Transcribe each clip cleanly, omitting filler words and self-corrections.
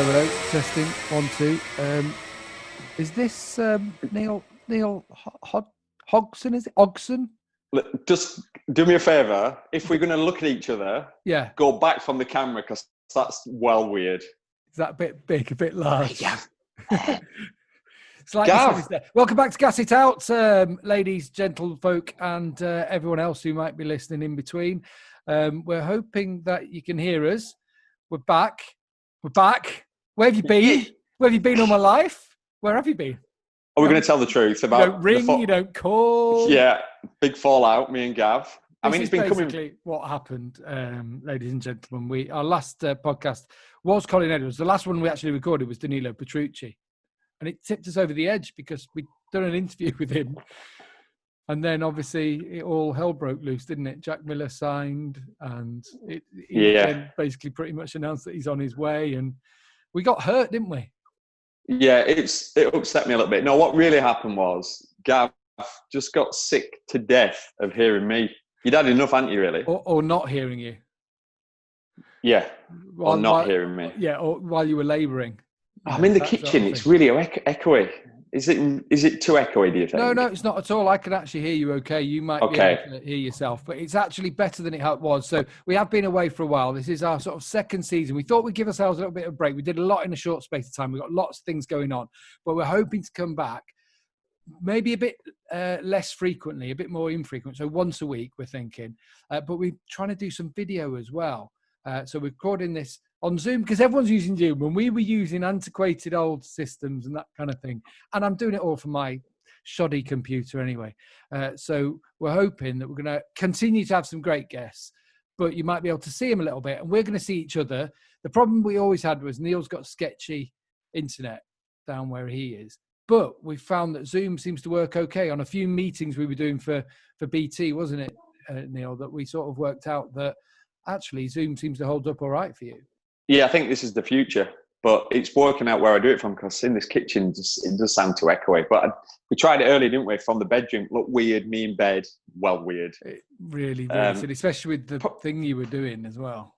Hello. Testing 1, 2. Is this Neil Hogson? Is it Ogson? Just do me a favour. If we're going to look at each other, go back from the camera because that's well weird. Is that a bit big, a bit large? Yeah. Welcome back to Gas It Out, ladies, gentlefolk, and everyone else who might be listening in between. We're hoping that you can hear us. We're back. Where have you been? Where have you been all my life? Where have you been? Are we going to tell the truth about? You don't ring, you don't call. Yeah, big fallout, me and Gav. It's been basically what happened, ladies and gentlemen. Our last podcast was Colin Edwards. The last one we actually recorded was Danilo Petrucci. And it tipped us over the edge because we'd done an interview with him. And then obviously all hell broke loose, didn't it? Jack Miller signed and he then basically pretty much announced that he's on his way. And we got hurt, didn't we? Yeah, it upset me a little bit. No, what really happened was Gav just got sick to death of hearing me. You'd had enough, hadn't you, really? Or not hearing you. Yeah, or not hearing me. Yeah, or while you were labouring. I'm in the kitchen. It's really echoey. Is it too echoey, do you think? No, it's not at all. I can actually hear you okay. You might be able to hear yourself, but it's actually better than it was. So we have been away for a while. This is our sort of second season. We thought we'd give ourselves a little bit of a break. We did a lot in a short space of time. We've got lots of things going on, but we're hoping to come back maybe a bit less frequently, a bit more infrequent. So once a week, we're thinking. But we're trying to do some video as well. So we're recording this on Zoom because everyone's using Zoom and we were using antiquated old systems and that kind of thing. And I'm doing it all from my shoddy computer anyway. So we're hoping that we're going to continue to have some great guests, but you might be able to see them a little bit and we're going to see each other. The problem we always had was Neil's got sketchy internet down where he is, but we found that Zoom seems to work okay on a few meetings we were doing for BT, wasn't it, Neil, that we sort of worked out that actually Zoom seems to hold up all right for you. Yeah, I think this is the future, but it's working out where I do it from because in this kitchen, it does sound too echoey. But we tried it earlier, didn't we? From the bedroom, looked weird, me in bed, well, weird. It really did, especially with the thing you were doing as well.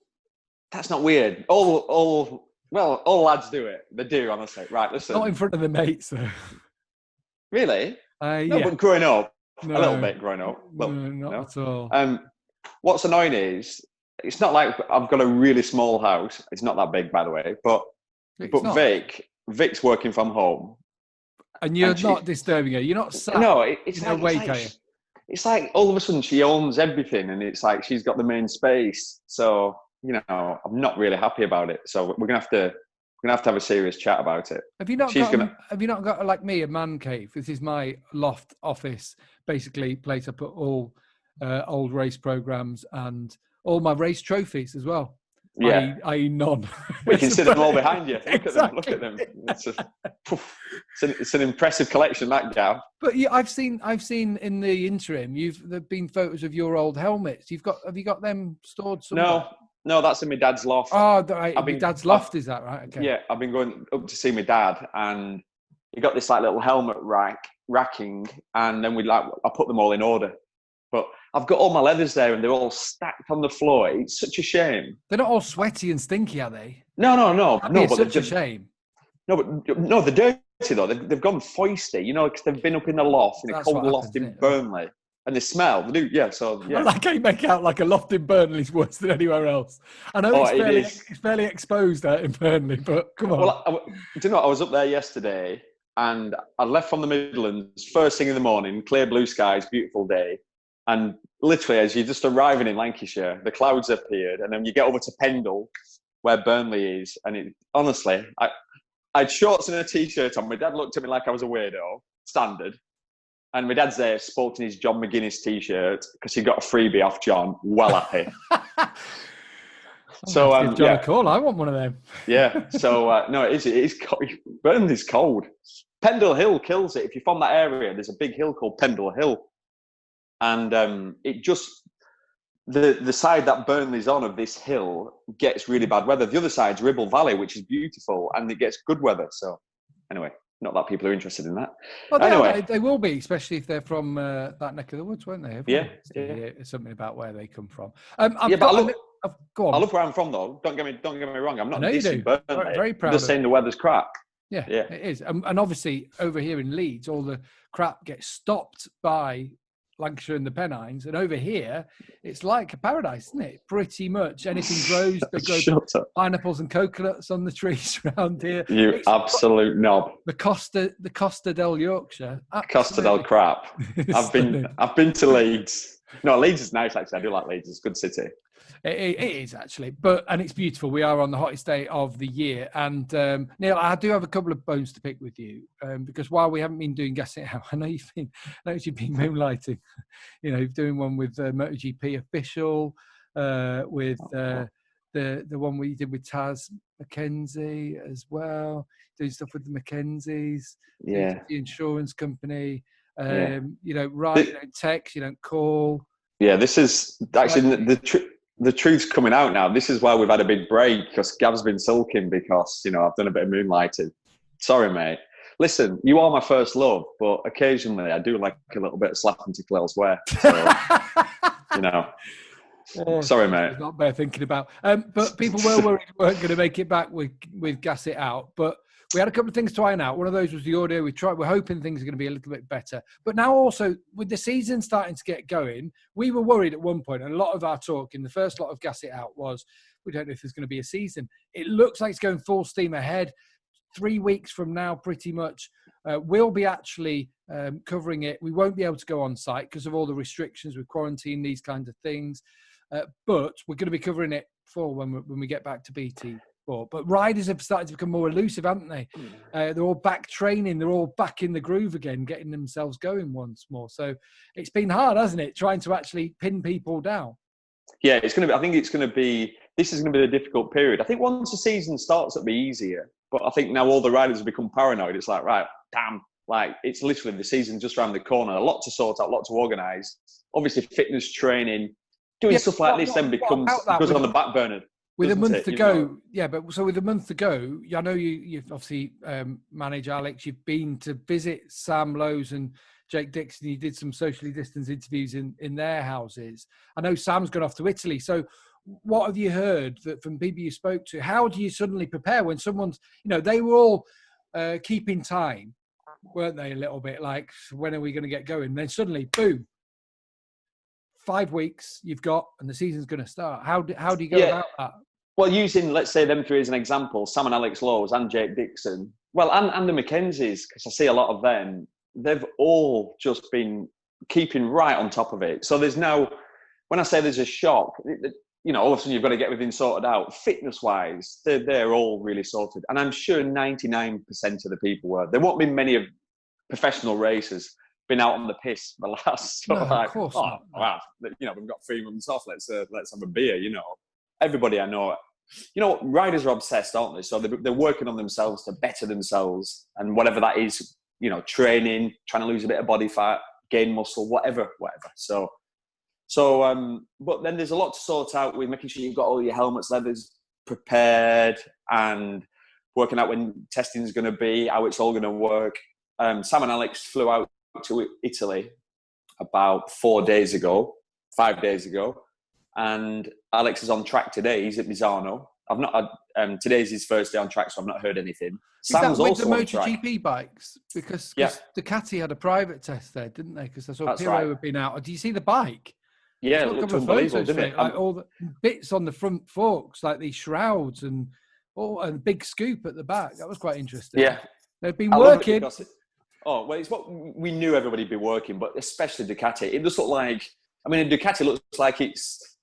That's not weird. All lads do it. They do, honestly. Right, listen. Not in front of the mates, though. Really? But growing up, a little bit growing up. Not at all. What's annoying is, it's not like I've got a really small house. It's not that big, by the way. But Vic's working from home. And you're not disturbing her. You're not sat it's like all of a sudden she owns everything and it's like she's got the main space. So, I'm not really happy about it. So we're gonna have to have a serious chat about it. Have you not got like me, a man cave? This is my loft office, basically place I put all old race programs and all my race trophies as well. Yeah. I.e. none. We can see them all behind you. Exactly. Look at them. It's an impressive collection, that, Gav. But yeah, I've seen in the interim, there've been photos of your old helmets. Have you got them stored somewhere? No, that's in my dad's loft. Oh, dad's loft, is that right? Okay. Yeah, I've been going up to see my dad and he got this like little helmet racking and then I put them all in order. But I've got all my leathers there and they're all stacked on the floor. It's such a shame. They're not all sweaty and stinky, are they? No. It's such a shame. No, they're dirty though. They've gone foisty, because they've been up in the loft, in a cold loft in Burnley. And they smell. They do, yeah. So, yeah. I like how you make out like a loft in Burnley is worse than anywhere else. I know it's fairly exposed out in Burnley, but come on. Well, do you know what? I was up there yesterday and I left from the Midlands first thing in the morning, clear blue skies, beautiful day. And literally, as you're just arriving in Lancashire, the clouds appeared, and then you get over to Pendle, where Burnley is. And honestly, I had shorts and a t-shirt on. My dad looked at me like I was a weirdo, standard. And my dad's there sporting his John McGuinness t-shirt because he got a freebie off John. Well happy. So, John a call. I want one of them. Yeah. So, no, it is cold. Burnley's cold. Pendle Hill kills it. If you're from that area, there's a big hill called Pendle Hill. And it just, the side that Burnley's on of this hill gets really bad weather. The other side's Ribble Valley, which is beautiful, and it gets good weather. So anyway, not that people are interested in that. Well, they will be, especially if they're from that neck of the woods, won't they? Yeah. Something about where they come from. Go on. I love where I'm from, though. Don't get me wrong. I'm not dissing Burnley. Very proud. I'm just saying the weather's crap. Yeah, it is. And obviously, over here in Leeds, all the crap gets stopped by Lancashire and the Pennines. And over here, it's like a paradise, isn't it? Pretty much. Anything grows. They grow pineapples and coconuts on the trees around here. You absolute knob. The Costa del Yorkshire. Costa del crap. I've been to Leeds. No, Leeds is nice, actually. I do like Leeds. It's a good city. It is actually, and it's beautiful. We are on the hottest day of the year, and Neil, I do have a couple of bones to pick with you because while we haven't been doing Gas It Out, I know you've been moonlighting, doing one with MotoGP official, with the one we did with Taz McKenzie as well, doing stuff with the Mackenzies, the insurance company. You don't text, you don't call. Yeah, this is actually the truth's coming out now. This is why we've had a big break, because Gav's been sulking because, I've done a bit of moonlighting. Sorry, mate. Listen, you are my first love, but occasionally I do like a little bit of slapping tickle elsewhere. So, sorry, mate. Not bad thinking about. But people were worried we weren't going to make it back with Gas It Out. But we had a couple of things to iron out. One of those was the audio. We're hoping things are going to be a little bit better. But now also, with the season starting to get going, we were worried at one point, and a lot of our talk in the first lot of Gas It Out was, we don't know if there's going to be a season. It looks like it's going full steam ahead. 3 weeks from now, pretty much, we'll be actually covering it. We won't be able to go on site because of all the restrictions with quarantine, these kinds of things. But we're going to be covering it full when we get back to BT. But riders have started to become more elusive, haven't they? They're all back training. They're all back in the groove again, getting themselves going once more. So it's been hard, hasn't it, trying to actually pin people down? Yeah, it's going to be. I think this is going to be the difficult period. I think once the season starts, it'll be easier. But I think now all the riders have become paranoid. It's like, right, damn, like it's literally the season just around the corner. A lot to sort out, a lot to organise. Obviously, fitness training, doing stuff like this then goes on the back burner. With a month to go, with a month to go, I know you've obviously managed Alex. You've been to visit Sam Lowes and Jake Dixon. You did some socially distanced interviews in their houses. I know Sam's gone off to Italy. So what have you heard from people you spoke to? How do you suddenly prepare when someone's, they were all keeping time, weren't they, a little bit? Like, when are we going to get going? Then suddenly, boom, 5 weeks you've got, and the season's going to start. How do you go about that? Well, using, let's say, them three as an example, Sam and Alex Lowes and Jake Dixon, and the Mackenzies, because I see a lot of them, they've all just been keeping right on top of it. So there's now, when I say there's a shock, all of a sudden you've got to get everything sorted out. Fitness-wise, they're all really sorted. And I'm sure 99% of the people were. There won't be many of professional racers been out on the piss for the last of course not. Wow, we've got 3 months off. Let's have a beer. Everybody I know, riders are obsessed, aren't they? So they're working on themselves to better themselves, and whatever that is, training, trying to lose a bit of body fat, gain muscle, whatever. So, but then there's a lot to sort out with making sure you've got all your helmets, leathers prepared, and working out when testing is going to be, how it's all going to work. Sam and Alex flew out to Italy about 5 days ago, and Alex is on track today. He's at Misano. I've not had, today's his first day on track, so I've not heard anything. Sam's also with the MotoGP bikes? Because Ducati had a private test there, didn't they? Because I saw Pirro had been out. Do you see the bike? Yeah, it looked unbelievable, didn't it? Like all the bits on the front forks, like these shrouds and a big scoop at the back. That was quite interesting. Yeah. They've been working. It's what we knew everybody'd be working, but especially Ducati. It just looked like, Ducati looks like it's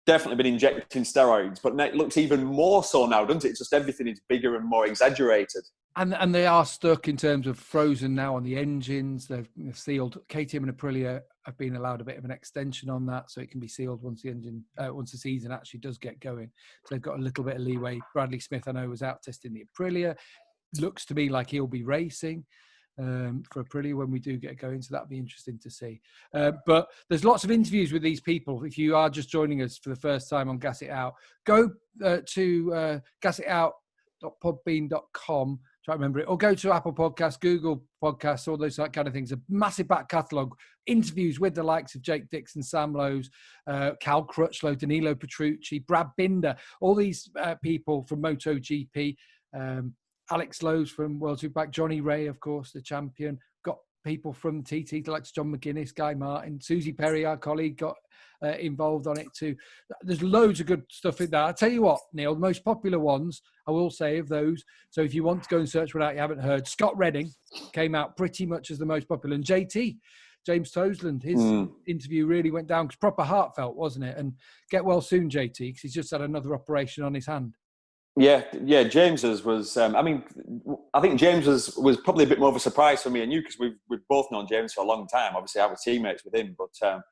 definitely been injecting steroids, but it looks even more so now, doesn't it? It's just everything is bigger and more exaggerated. And they are stuck in terms of frozen now on the engines. They've sealed. KTM and Aprilia have been allowed a bit of an extension on that, so it can be sealed once the season actually does get going. So they've got a little bit of leeway. Bradley Smith, I know, was out testing the Aprilia. Looks to me like he'll be racing for Aprilia when we do get going, so that'll be interesting to see. But there's lots of interviews with these people. If you are just joining us for the first time on Gas It Out, go to gasitout.podbean.com. Try to remember it. Or go to Apple Podcasts, Google Podcasts, all those kind of things. A massive back catalogue. Interviews with the likes of Jake Dixon, Sam Lowes, Cal Crutchlow, Danilo Petrucci, Brad Binder, all these people from MotoGP, Alex Lowes from World Superbike, Johnny Ray, of course, the champion. Got people from TT, like John McGuinness, Guy Martin, Susie Perry, our colleague, got involved on it too. There's loads of good stuff in there. I'll tell you what, Neil, the most popular ones, I will say, of those. So if you want to go and search for that you haven't heard, Scott Redding came out pretty much as the most popular. And JT, James Toseland, his interview really went down, because proper heartfelt, wasn't it? And get well soon, JT, because he's just had another operation on his hand. Yeah, James's was. I think James was probably a bit more of a surprise for me and you, because we've both known James for a long time. Obviously, I was teammates with him, but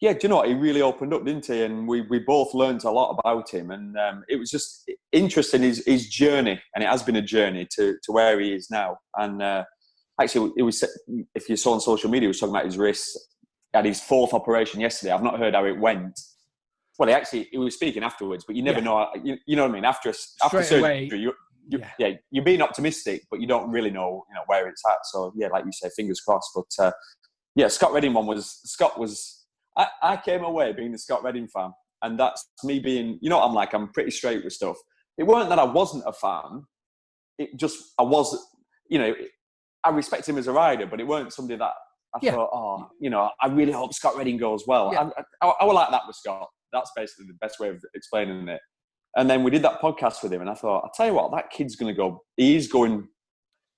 yeah, do you know what? He really opened up, didn't he? And we both learned a lot about him, and it was just interesting his journey, and it has been a journey to where he is now. And actually, it was, if you saw on social media, he was talking about his wrist. Had his 4th operation yesterday. I've not heard how it went. Well, he was speaking afterwards, but you never know. You know what I mean? After surgery, you're being optimistic, but you don't really know, where it's at. So yeah, like you say, fingers crossed. But Scott Redding one was. I came away being the Scott Redding fan, and that's me being. I'm like, I'm pretty straight with stuff. It weren't that I wasn't a fan. It just I was. I respect him as a rider, but it weren't somebody that I thought, I really hope Scott Redding goes well. Yeah. I would like that with Scott. That's basically the best way of explaining it. And then we did that podcast with him, and I thought, I'll tell you what, that kid's going to go. He's going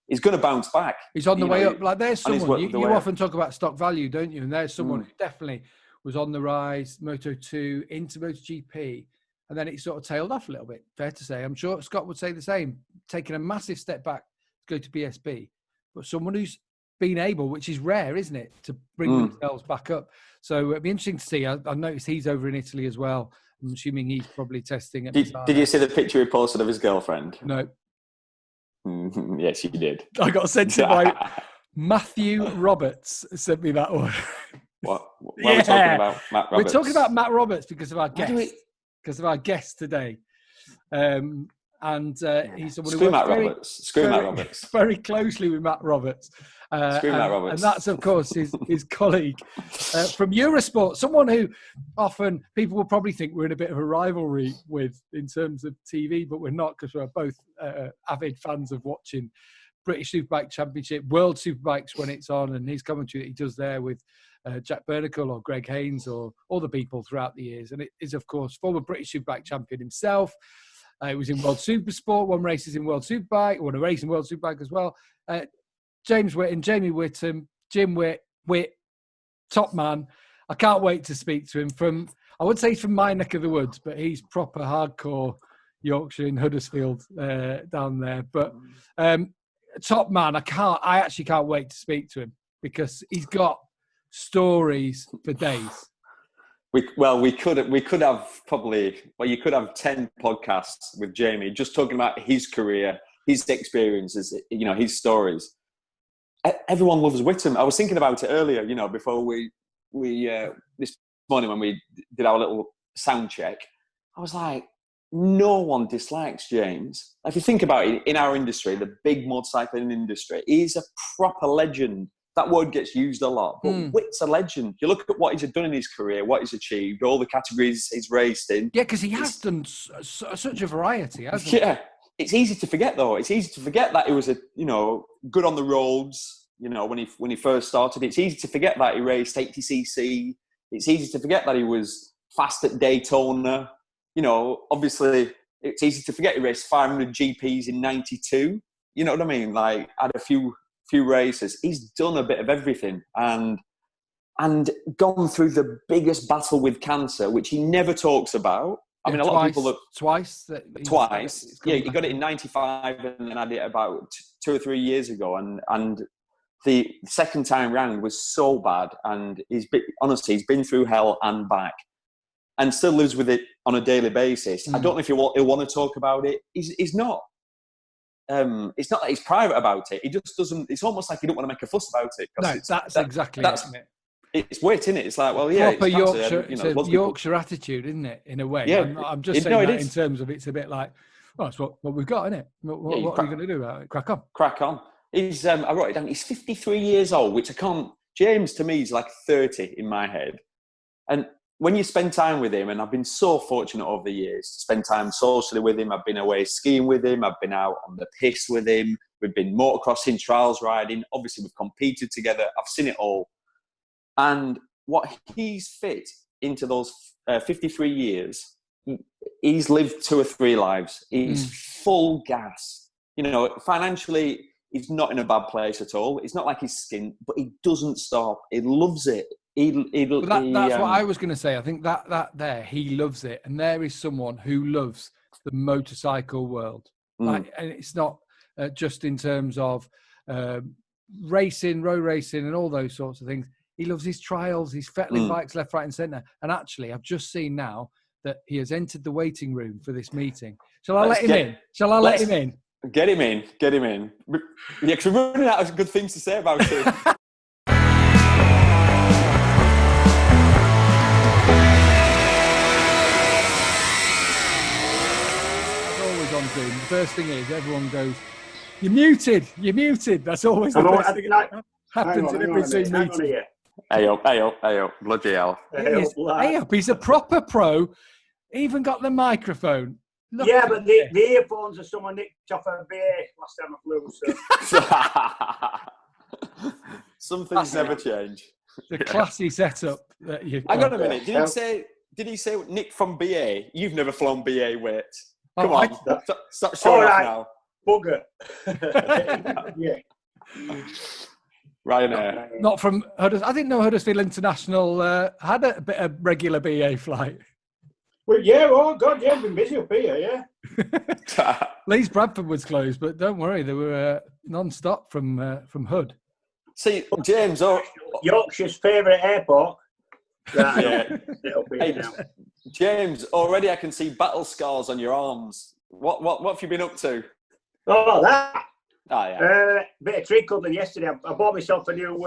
to bounce back. He's on the way up. Like, there's someone, you often talk about stock value, don't you? And there's someone who definitely was on the rise, Moto2 into MotoGP, and then it sort of tailed off a little bit, fair to say. I'm sure Scott would say the same, taking a massive step back to go to BSB. But someone who's been able, which is rare, isn't it, to bring themselves back up. So it'd be interesting to see. I noticed he's over in Italy as well. I'm assuming he's probably testing it. Did you see the picture he posted of his girlfriend? No. Yes, you did. I got sent to by Matthew Roberts. Sent me that one. What are we talking about, Matt Roberts? We're talking about Matt Roberts because of our guest. Because of our guest today. And he's someone who works Matt Roberts. Very closely with Matt Roberts. Matt Roberts. And that's, of course, his colleague from Eurosport, someone who often people will probably think we're in a bit of a rivalry with in terms of TV, but we're not, because we're both avid fans of watching British Superbike Championship, World Superbikes when it's on, and his commentary that he does there with Jack Bernacle or Greg Haynes or all the people throughout the years. And it is, of course, former British Superbike champion himself. It was in World Supersport, won races in World Superbike, won a race in World Superbike as well. James Whitham, Jamie Whitham, Jim Whit, top man. I can't wait to speak to him I would say he's from my neck of the woods, but he's proper hardcore Yorkshire in Huddersfield down there. But top man, I actually can't wait to speak to him because he's got stories for days. You could have 10 podcasts with Jamie just talking about his career, his experiences, his stories. Everyone loves Whitham. I was thinking about it earlier, before we this morning when we did our little sound check. I was like, no one dislikes James. If you think about it, in our industry, the big motorcycling industry, he's a proper legend. That word gets used a lot, but Whit's a legend. You look at what he's done in his career, what he's achieved, all the categories he's raced in. Yeah, because he has done such a variety, hasn't he? Yeah. It's easy to forget, though. It's easy to forget that he was good on the roads, when he first started. It's easy to forget that he raced 80cc. It's easy to forget that he was fast at Daytona. Obviously, it's easy to forget he raced 500 GPs in 92. You know what I mean? Like, had a few races. He's done a bit of everything and gone through the biggest battle with cancer, which he never talks about. A lot of people twice. Yeah, he got it in 95 and then had it about 2 or 3 years ago. And the second time round was so bad. And he's been through hell and back and still lives with it on a daily basis. I don't know if he'll want to talk about it. He's not. It's not that he's private about it. He just doesn't. It's almost like he don't want to make a fuss about it. No, that's exactly it, isn't it? It's wit, isn't it? It's like, well, yeah, proper Yorkshire, it's a Yorkshire attitude, isn't it? In a way, yeah. I'm just saying that in terms of it's a bit like Well, that's what we've got, isn't it? What are you going to do about it? Crack on. Crack on. He's, I wrote it down. He's 53 years old, which I can't. James to me is like 30 in my head. And when you spend time with him, and I've been so fortunate over the years to spend time socially with him. I've been away skiing with him. I've been out on the piss with him. We've been motocrossing, trials riding. Obviously, we've competed together. I've seen it all. And what he's fit into those 53 years, he's lived 2 or 3 lives. He's full gas. You know, financially, he's not in a bad place at all. It's not like he's skint, but he doesn't stop. He loves it. That's what I was going to say. I think that there, he loves it. And there is someone who loves the motorcycle world. Like, and it's not just in terms of racing, road racing and all those sorts of things. He loves his trials. He's fettling bikes left, right and centre. And actually, I've just seen now that he has entered the waiting room for this meeting. Shall I let him in? Shall I let him in? Get him in. Yeah, because we're running out of good things to say about him. On Zoom, the first thing is everyone goes, "You're muted. That's always the first thing that happens in every Zoom meeting. Hey up, bloody hell. Hey up, he's a proper pro. Even got the microphone. Look, yeah, but the earphones are someone nicked off a BA last time I flew. So. Some things never change. The classy setup that you. Hang on a minute. Did he say Nick from BA? You've never flown BA weight. Come on, stop showing off now. Bugger. Yeah. Ryanair. Not from Huddersfield. I didn't know Huddersfield International had a bit of regular BA flight. Well, yeah, oh God, yeah, I've been busy up here, yeah. Leeds Bradford was closed, but don't worry, they were non-stop from Hud. See, James, Yorkshire's favourite airport. Right, yeah. Hey, James, already I can see battle scars on your arms. What have you been up to? Oh, that. Oh, yeah. Bit of tree cuddling yesterday. I bought myself a new,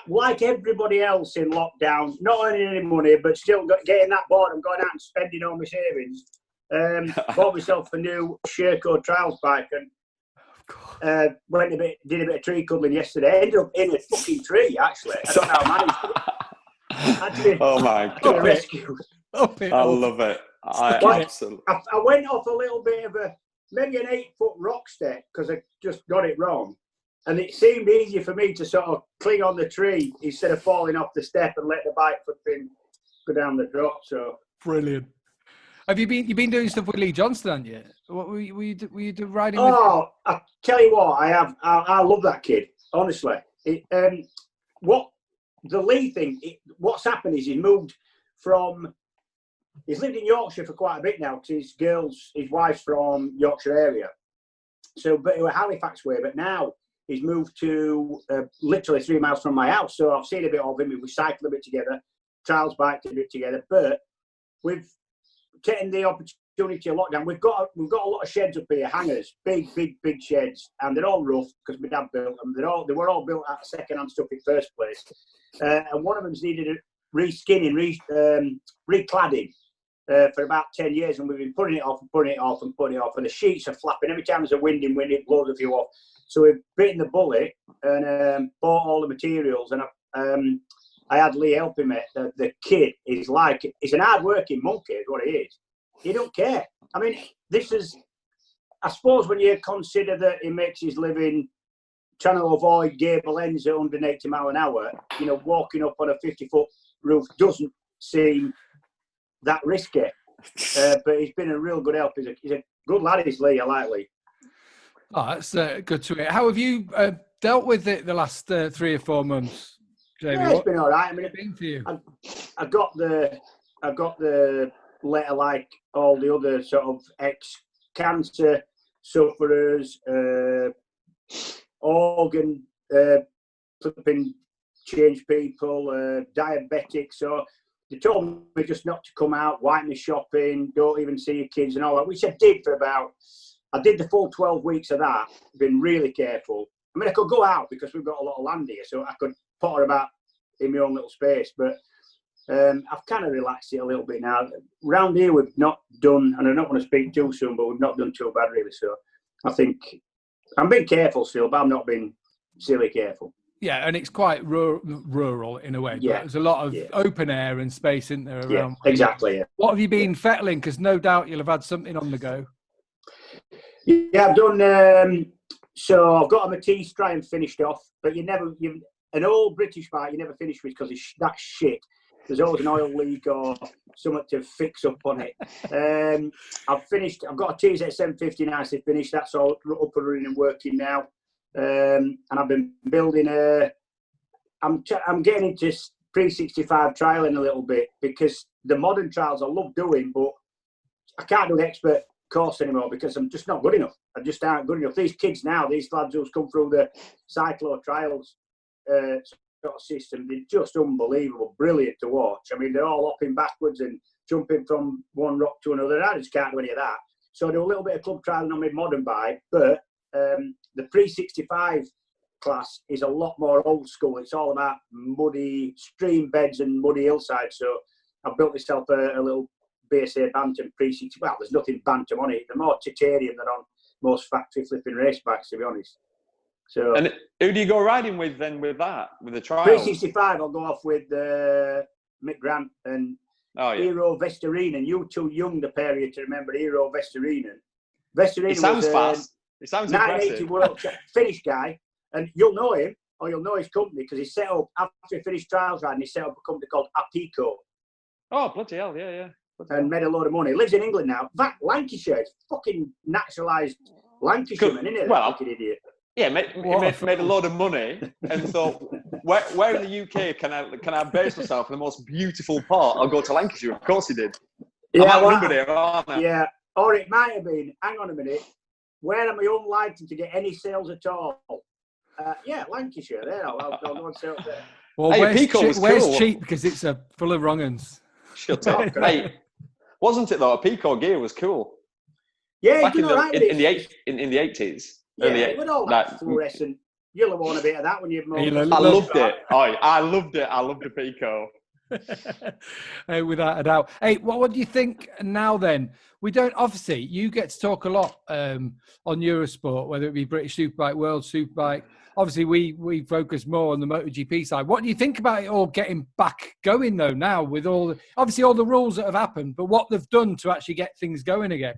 like everybody else in lockdown, not earning any money, but still getting that bored and going out and spending all my savings. Bought myself a new Sherco trials bike and did a bit of tree cuddling yesterday. Ended up in a fucking tree, actually. I don't know how I managed it. Oh my God. Rescue. I love it. I went off a little bit of maybe an 8-foot rock step because I just got it wrong. And it seemed easier for me to sort of cling on the tree instead of falling off the step and let the bike flipping go down the drop. So brilliant. Have you've been doing stuff with Lee Johnston, haven't you? What were you riding with? Oh, I tell you what, I love that kid, honestly. The Lee thing, what's happened is he's lived in Yorkshire for quite a bit now because his wife's from Yorkshire area. So, but he was Halifax way, but now he's moved to literally 3 miles from my house. So I've seen a bit of him. We cycled a bit together, trials biked a bit together. But we've taken the opportunity of lockdown. We've got a lot of sheds up here, hangars, big sheds, and they're all rough because my dad built them. They were all built out of second-hand stuff in first place. And one of them's needed a re-skinning, recladding for about 10 years, and we've been putting it off, and the sheets are flapping. Every time there's a wind, it blows a few off. So we've bitten the bullet and bought all the materials, and I had Lee helping me. The kid is he's an hard-working monkey is what he is. He don't care. I mean, I suppose when you consider that he makes his living trying to avoid gable ends at 180 mile an hour, walking up on a 50-foot roof doesn't seem that risky. But he's been a real good help. He's a good lad, is Lee. I like Lee. Oh, that's good to hear. How have you dealt with it the last 3 or 4 months, Jamie? Yeah, it's been all right. I mean, it's been for you? I got the letter like all the other sort of ex-cancer sufferers, organ flipping change people, diabetics. So they told me just not to come out, wipe me shopping, don't even see your kids and all that, which I did I did the full 12 weeks of that, been really careful. I mean, I could go out because we've got a lot of land here, so I could potter about in my own little space, but I've kind of relaxed it a little bit now. Round here, we've not done, and I don't want to speak too soon, but we've not done too bad really. So I think I'm being careful still, but I'm not being silly careful. Yeah, and it's quite rural in a way. Yeah, but there's a lot of open air and space, isn't there, around? Yeah, exactly. Yeah. What have you been fettling? Because no doubt you'll have had something on the go. Yeah, I've done. So I've got a Matisse Triumph finished off, but an old British bike you never finish with because that's shit. There's always an oil leak or something to fix up on it. I've got a TZ 750 nicely finished. That's all up and running and working now. And I've been building I'm getting into pre-65 trialing a little bit because the modern trials I love doing, but I can't do the expert course anymore because I'm just not good enough. I just aren't good enough. These kids now, these lads who's come through the cyclo trials sort of system, they're just unbelievable, brilliant to watch. I mean, they're all hopping backwards and jumping from one rock to another. I just can't do any of that. So I do a little bit of club trialing on my modern bike, but the pre-65 class is a lot more old school. It's all about muddy stream beds and muddy hillsides. So I've built myself a little BSA Bantam pre-60. Well, there's nothing Bantam on it. They're more titanium than on most factory flipping race bikes, to be honest. So, and who do you go riding with then with that, with the trials? Pre-65, I'll go off with Mick Grant and Eero Vesterinen. You too young, the pair of you, to remember Eero Vesterinen. Vesterinen it sounds was fast. It sounds 1980 impressive. World Finnish guy. And you'll know him, or you'll know his company, because he set up, after he finished trials riding, he set up a company called Apico. Oh, bloody hell, yeah. And made a load of money. He lives in England now. That Lancashire, it's fucking naturalised Lancashireman, isn't it? Well, fucking idiot. Yeah, made a load of money and thought, where in the UK can I base myself in the most beautiful part? I'll go to Lancashire. Of course he did. Yeah, I'm outnumbered here, aren't I? Yeah, or it might have been, hang on a minute, where am I unlikely to get any sales at all? Yeah, Lancashire, there. I'll go and sell there. Well, hey, where's cheap? Because it's full of wrong uns. Shut up. Hey, wasn't it though? A Pico gear was cool. Yeah, back in the in the 80s. Yeah, with all that fluorescent. You'll have worn a bit of that when you've moved. I loved it. I loved it. I loved the Pico. Without a doubt. Hey, what do you think now then? We don't, obviously, you get to talk a lot on Eurosport, whether it be British Superbike, World Superbike. Obviously, we focus more on the MotoGP side. What do you think about it all getting back going, though, now with all the rules that have happened, but what they've done to actually get things going again?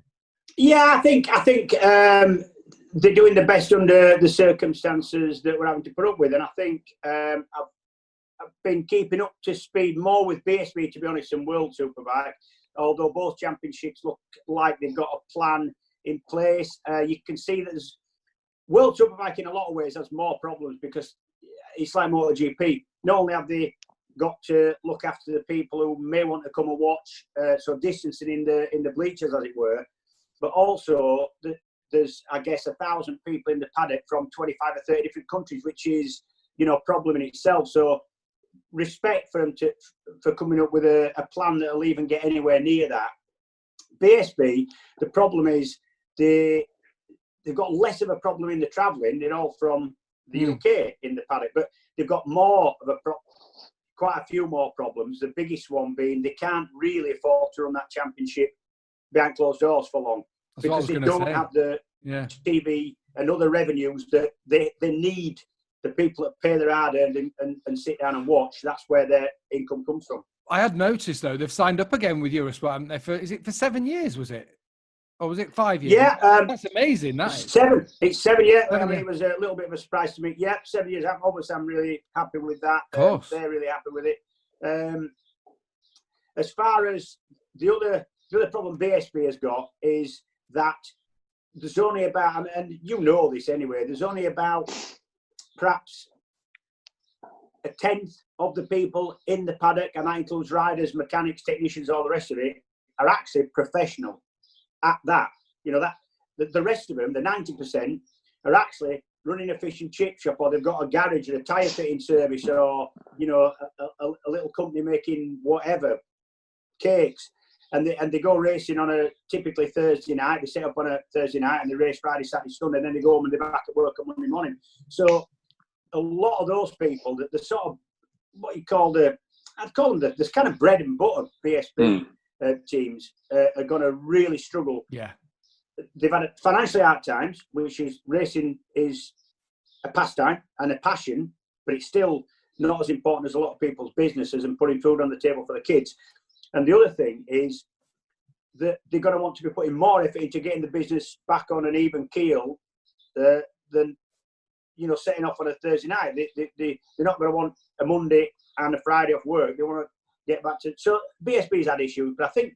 Yeah, I think they're doing the best under the circumstances that we're having to put up with. And I think I've been keeping up to speed more with BSB, to be honest, than World Superbike, although both championships look like they've got a plan in place. You can see that there's World Superbike in a lot of ways has more problems because it's like MotoGP. Not only have they got to look after the people who may want to come and watch, so distancing in the bleachers, as it were, but also there's, I guess, 1,000 people in the paddock from 25 or 30 different countries, which is, a problem in itself. So respect for them for coming up with a plan that'll even get anywhere near that. BSB, the problem is they've got less of a problem in the travelling. They're all from the UK in the paddock, but they've got more of quite a few more problems. The biggest one being they can't really afford to run that championship behind closed doors for long. That's because they don't have the TV and other revenues that they need the people that pay their hard earned and sit down and watch. That's where their income comes from. I had noticed, though, they've signed up again with Eurosport, haven't they? Is it for 7 years, was it? Or was it 5 years? Yeah. That's amazing, that is. 7. It's 7 years. I mean, it was a little bit of a surprise to me. Yeah, 7 years. Obviously, I'm really happy with that. Of course. They're really happy with it. As far as the other problem BSB has got is that there's only about, and you know this anyway, there's only about perhaps a tenth of the people in the paddock, and that includes riders, mechanics, technicians, all the rest of it, are actually professional at that. The rest of them, the 90%, are actually running a fish and chip shop, or they've got a garage or a tyre fitting service, or a little company making whatever, cakes. And they go racing on a typically Thursday night. They set up on a Thursday night and they race Friday, Saturday, Sunday, and then they go home and they're back at work on Monday morning. So a lot of those people, the sort of what you call I'd call them the kind of bread and butter BSB. teams are going to really struggle. Yeah. They've had financially hard times, which is racing is a pastime and a passion, but it's still not as important as a lot of people's businesses and putting food on the table for the kids. And the other thing is that they're going to want to be putting more effort into getting the business back on an even keel than, you know, setting off on a Thursday night. They're not going to want a Monday and a Friday off work. They want to get back to... So BSB's had issues, but I think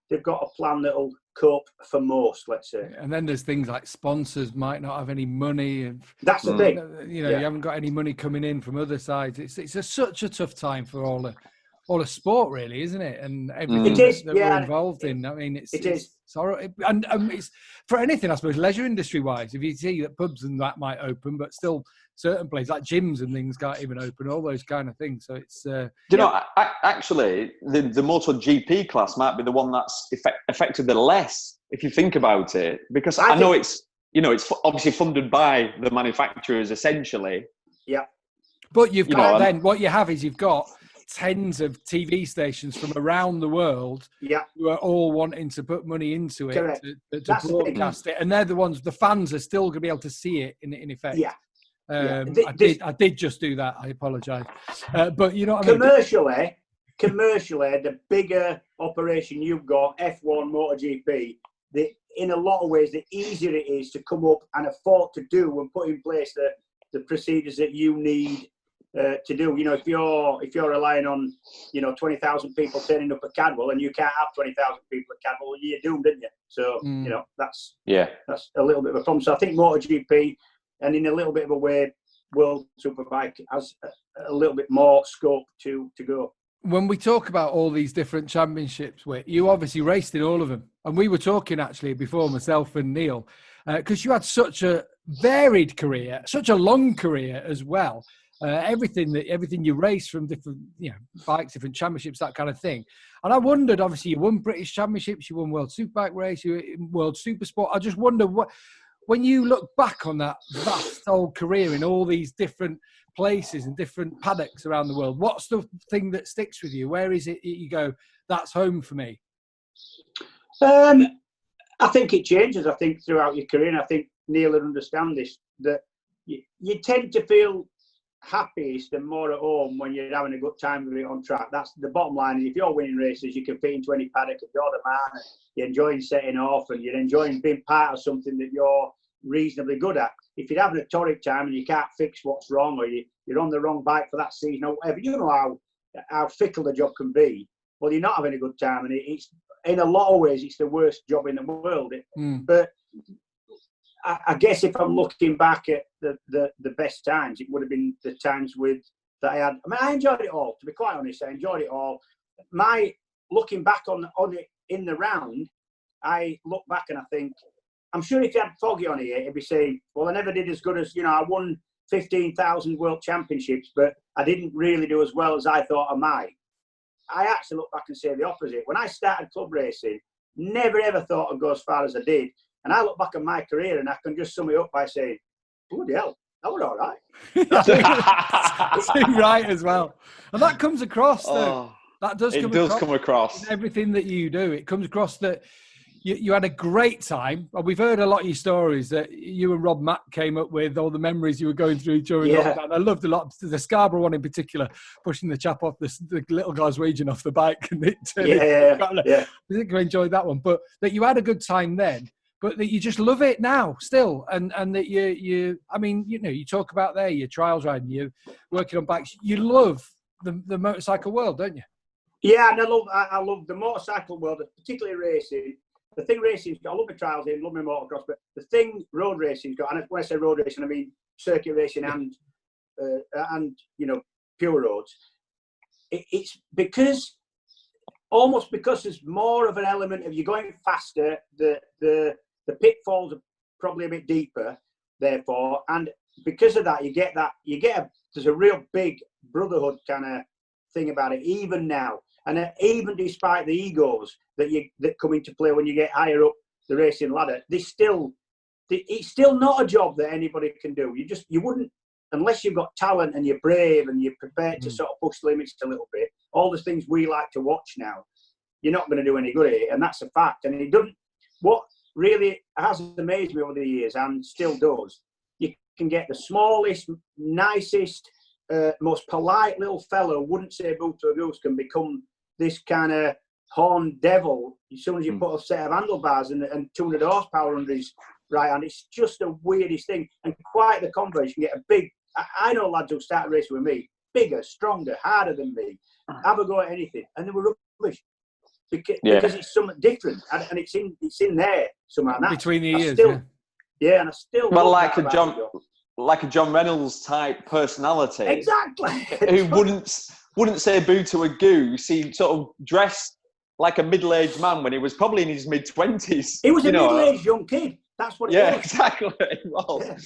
they've got a plan that'll cope for most, let's say. And then there's things like sponsors might not have any money. That's the thing. You know, you haven't got any money coming in from other sides. It's such a tough time for all the sport, really, isn't it? And everything that we're involved in. I mean, it's horrible. And it's for anything, I suppose, leisure industry wise. If you see that pubs and that might open, but still certain places like gyms and things can't even open, all those kind of things. So it's... you know, actually, the MotoGP class might be the one that's affected the less, if you think about it, because I know it's, you know, it's obviously funded by the manufacturers essentially. Yeah. But you've got then what you have is you've got tens of TV stations from around the world who are all wanting to put money into it to broadcast it, and they're the ones, the fans are still going to be able to see it in effect. Yeah. I did just do that. I apologise, but you know what I mean. Commercially, the bigger operation you've got, F1, MotoGP, in a lot of ways, the easier it is to come up and afford to do and put in place the procedures that you need to do. You know, if you're relying on, you know, 20,000 people turning up at Cadwell and you can't have 20,000 people at Cadwell, you're doomed, didn't you? So you know, that's a little bit of a problem. So I think MotoGP, and in a little bit of a way, World Superbike has a little bit more scope to go. When we talk about all these different championships, you obviously raced in all of them. And we were talking actually before, myself and Neil, because you had such a varied career, such a long career as well. Everything you raced from different, you know, bikes, different championships, that kind of thing. And I wondered, obviously, you won British Championships, you won World Superbike race, you won World Supersport. I just wonder when you look back on that vast old career in all these different places and different paddocks around the world, what's the thing that sticks with you? Where is it you go, that's home for me? I think it changes, I think, throughout your career. And I think Neil will understand this, that you tend to feel happiest and more at home when you're having a good time with it on track. That's the bottom line. Is if you're winning races, you can fit into any paddock. If you're the man, you're enjoying setting off and you're enjoying being part of something that you're reasonably good at. If you're having a torrid time and you can't fix what's wrong, or you're on the wrong bike for that season or whatever, you know how fickle the job can be. Well, you're not having a good time, and it's in a lot of ways it's the worst job in the world. But I guess if I'm looking back at the best times, it would have been the times that I had. I mean, I enjoyed it all. To be quite honest, I enjoyed it all. Looking back on it in the round, I look back and I think, I'm sure if you had Foggy on here, he'd be saying, well, I never did as good as, you know, I won 15,000 World Championships, but I didn't really do as well as I thought I might. I actually look back and say the opposite. When I started club racing, never ever thought I'd go as far as I did. And I look back at my career and I can just sum it up by saying, bloody hell, that was all right. That's right as well. And that comes across, though. That does come across in everything that you do. It comes across that you had a great time. Well, we've heard a lot of your stories that you and Rob Mack came up with, all the memories you were going through during lockdown. I loved a lot. The Scarborough one in particular, pushing the chap off, the little Glaswegian off the bike. And I think I enjoyed that one. But that you had a good time then, but that you just love it now still. And that you I mean, you know, you talk about there, your trials riding, you're working on bikes. You love the motorcycle world, don't you? Yeah, and I love the motorcycle world, particularly racing. The thing racing's got, I love my trials in, love my motocross, but the thing road racing's got, and when I say road racing, I mean circuit racing and you know, pure roads. It's because there's more of an element of you're going faster, the pitfalls are probably a bit deeper, therefore, and because of that, there's a real big brotherhood kind of thing about it, even now. And even despite the egos that come into play when you get higher up the racing ladder, it's still not a job that anybody can do. You wouldn't, unless you've got talent and you're brave and you're prepared to sort of push the limits a little bit. All the things we like to watch now, you're not going to do any good at it, and that's a fact. And it doesn't. What really has amazed me over the years, and still does, you can get the smallest, nicest, most polite little fellow wouldn't say boo to a goose can become this kind of horned devil as soon as you put a set of handlebars and 200 horsepower under his right hand. It's just the weirdest thing, and quite the converse. You can get a big. I know lads who started racing with me, bigger, stronger, harder than me, have a go at anything, and they were rubbish because it's something different, and it's in there somehow. Between the ears, and I still like a John Reynolds type personality, exactly, who wouldn't say boo to a goose. He sort of dressed like a middle-aged man when he was probably in his mid-20s. He was a middle-aged young kid. That's what it was. Yeah, exactly. Well, yeah.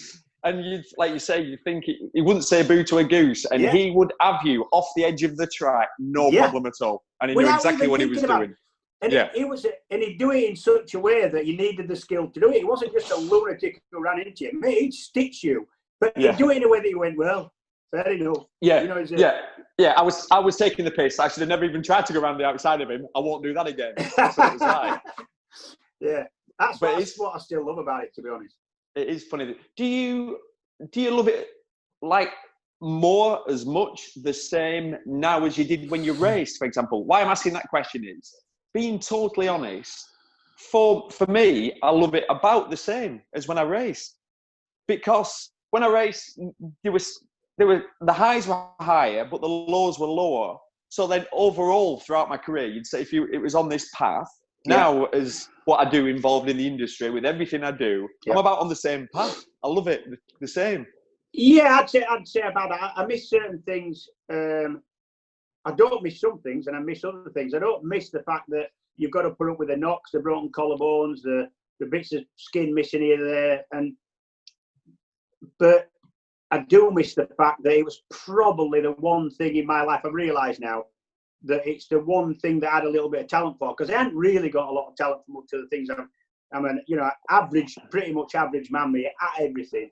And you, like you say, you think he wouldn't say boo to a goose, and he would have you off the edge of the track, no problem at all. And he knew exactly what he was doing. And he'd do it in such a way that you needed the skill to do it. He wasn't just a lunatic who ran into you. Mate, he'd stitch you, but he'd do it in a way that you went, well, fair enough. Yeah, you know, I was taking the piss. I should have never even tried to go around the outside of him. I won't do that again. That's what it was like. Yeah, that's what I still love about it, to be honest. It is funny. Do you love it like more, as much, the same now as you did when you raced, for example? Why I'm asking that question is, being totally honest, for me, I love it about the same as when I raced. Because when I raced, the highs were higher, but the lows were lower. So then overall, throughout my career, you'd say it was on this path. Now, as what I do involved in the industry, with everything I do, I'm about on the same path. I love it the same. Yeah, I'd say about that. I miss certain things. I don't miss some things, and I miss other things. I don't miss the fact that you've got to put up with the knocks, the broken collarbones, the bits of skin missing here and there. But I do miss the fact that it was probably the one thing in my life I've realised now, that it's the one thing that I had a little bit of talent for, because I hadn't really got a lot of talent for much of the things. I'm an pretty much average man me at everything.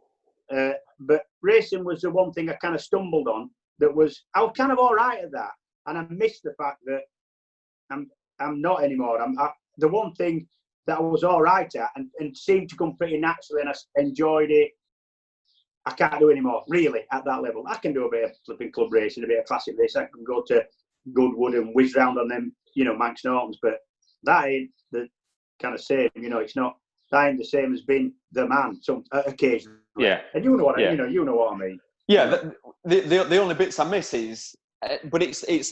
But racing was the one thing I kind of stumbled on. I was kind of all right at that, and I missed the fact that I'm not anymore. The one thing that I was all right at and seemed to come pretty naturally, and I enjoyed it. I can't do anymore, really, at that level. I can do a bit of flipping club racing, a bit of classic racing. I can go to Goodwood and whiz round on them, Manx Nortons, but that ain't the kind of same, that ain't the same as being the man occasionally. Yeah. And you know what I mean. Yeah, the only bits I miss is, but it's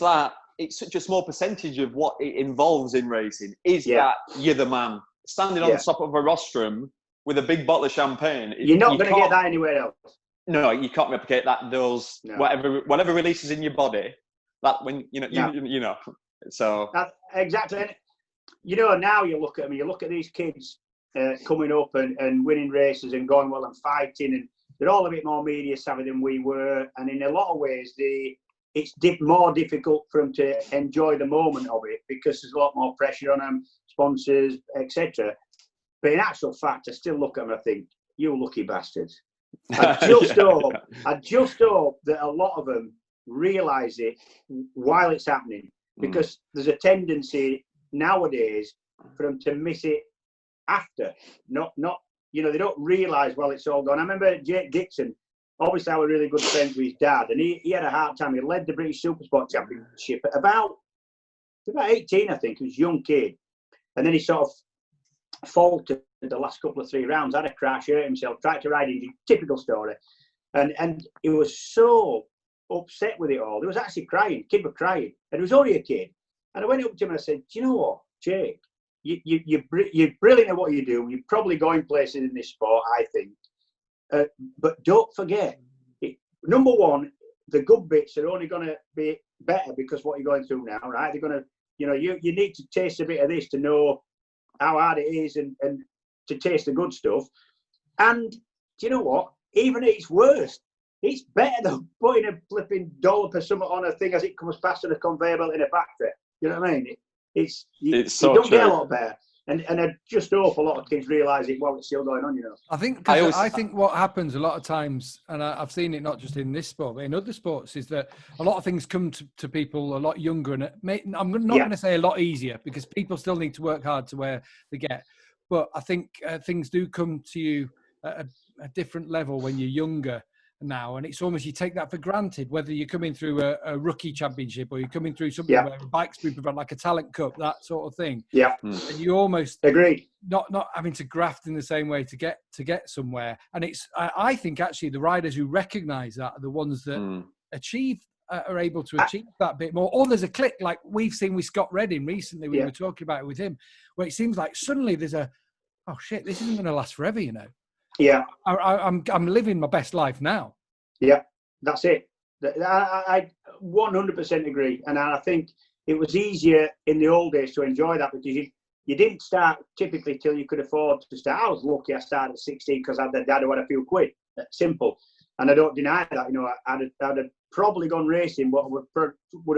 such a small percentage of what it involves in racing, is that you're the man. Standing on the top of a rostrum with a big bottle of champagne. You're not going to get that anywhere else. No, you can't replicate that. Whatever releases in your body, that when So exactly. And, now you look at them. You look at these kids coming up and winning races and going well and fighting, and they're all a bit more media savvy than we were. And in a lot of ways, it's more difficult for them to enjoy the moment of it because there's a lot more pressure on them, sponsors, etc. But in actual fact, I still look at them and I think, you lucky bastards. I just hope that a lot of them realise it while it's happening, because there's a tendency nowadays for them to miss it after. Not they don't realise while it's all gone. I remember Jake Dixon. Obviously, I was really good friends with his dad, and he had a hard time. He led the British Supersport Championship at about 18, I think. He was a young kid, and then he sort of faltered the last couple of 3 rounds, had a crash, hurt himself, tried to ride in, typical story, and he was so upset with it all. He was actually crying. Kid was crying, and he was only a kid. And I went up to him and I said, "Do you know what, Jake? You're brilliant at what you do. You're probably going places in this sport, I think. But don't forget, number one, the good bits are only going to be better because what you're going through now, right? They're going to, you need to taste a bit of this to know how hard it is and to taste the good stuff. And do you know what? Even at its worst, it's better than putting a flipping dollop or something on a thing as it comes past on a conveyor belt in a factory. You know what I mean? You don't get a lot better. And I just hope a lot of kids realise it while it's still going on, you know. I think what happens a lot of times, and I've seen it not just in this sport, but in other sports, is that a lot of things come to people a lot younger. And I'm not going to say a lot easier, because people still need to work hard to where they get. But I think things do come to you at a different level when you're younger now, and it's almost, you take that for granted, whether you're coming through a rookie championship or you're coming through something where a bike's been provided, like a talent cup, that sort of thing. And you almost agree, not having to graft in the same way to get somewhere. And it's, I think actually the riders who recognise that are the ones that are able to achieve that bit more. Or there's a click like we've seen with Scott Redding recently. We were talking about it with him, where it seems like suddenly there's oh shit, this isn't going to last forever, you know. I'm living my best life now. Yeah, that's it. I 100% agree, and I think it was easier in the old days to enjoy that, because you didn't start typically till you could afford to start. I was lucky I started at 16 because I had a dad who had a few quid. That's simple, and I don't deny that. You know, I'd have probably gone racing, but would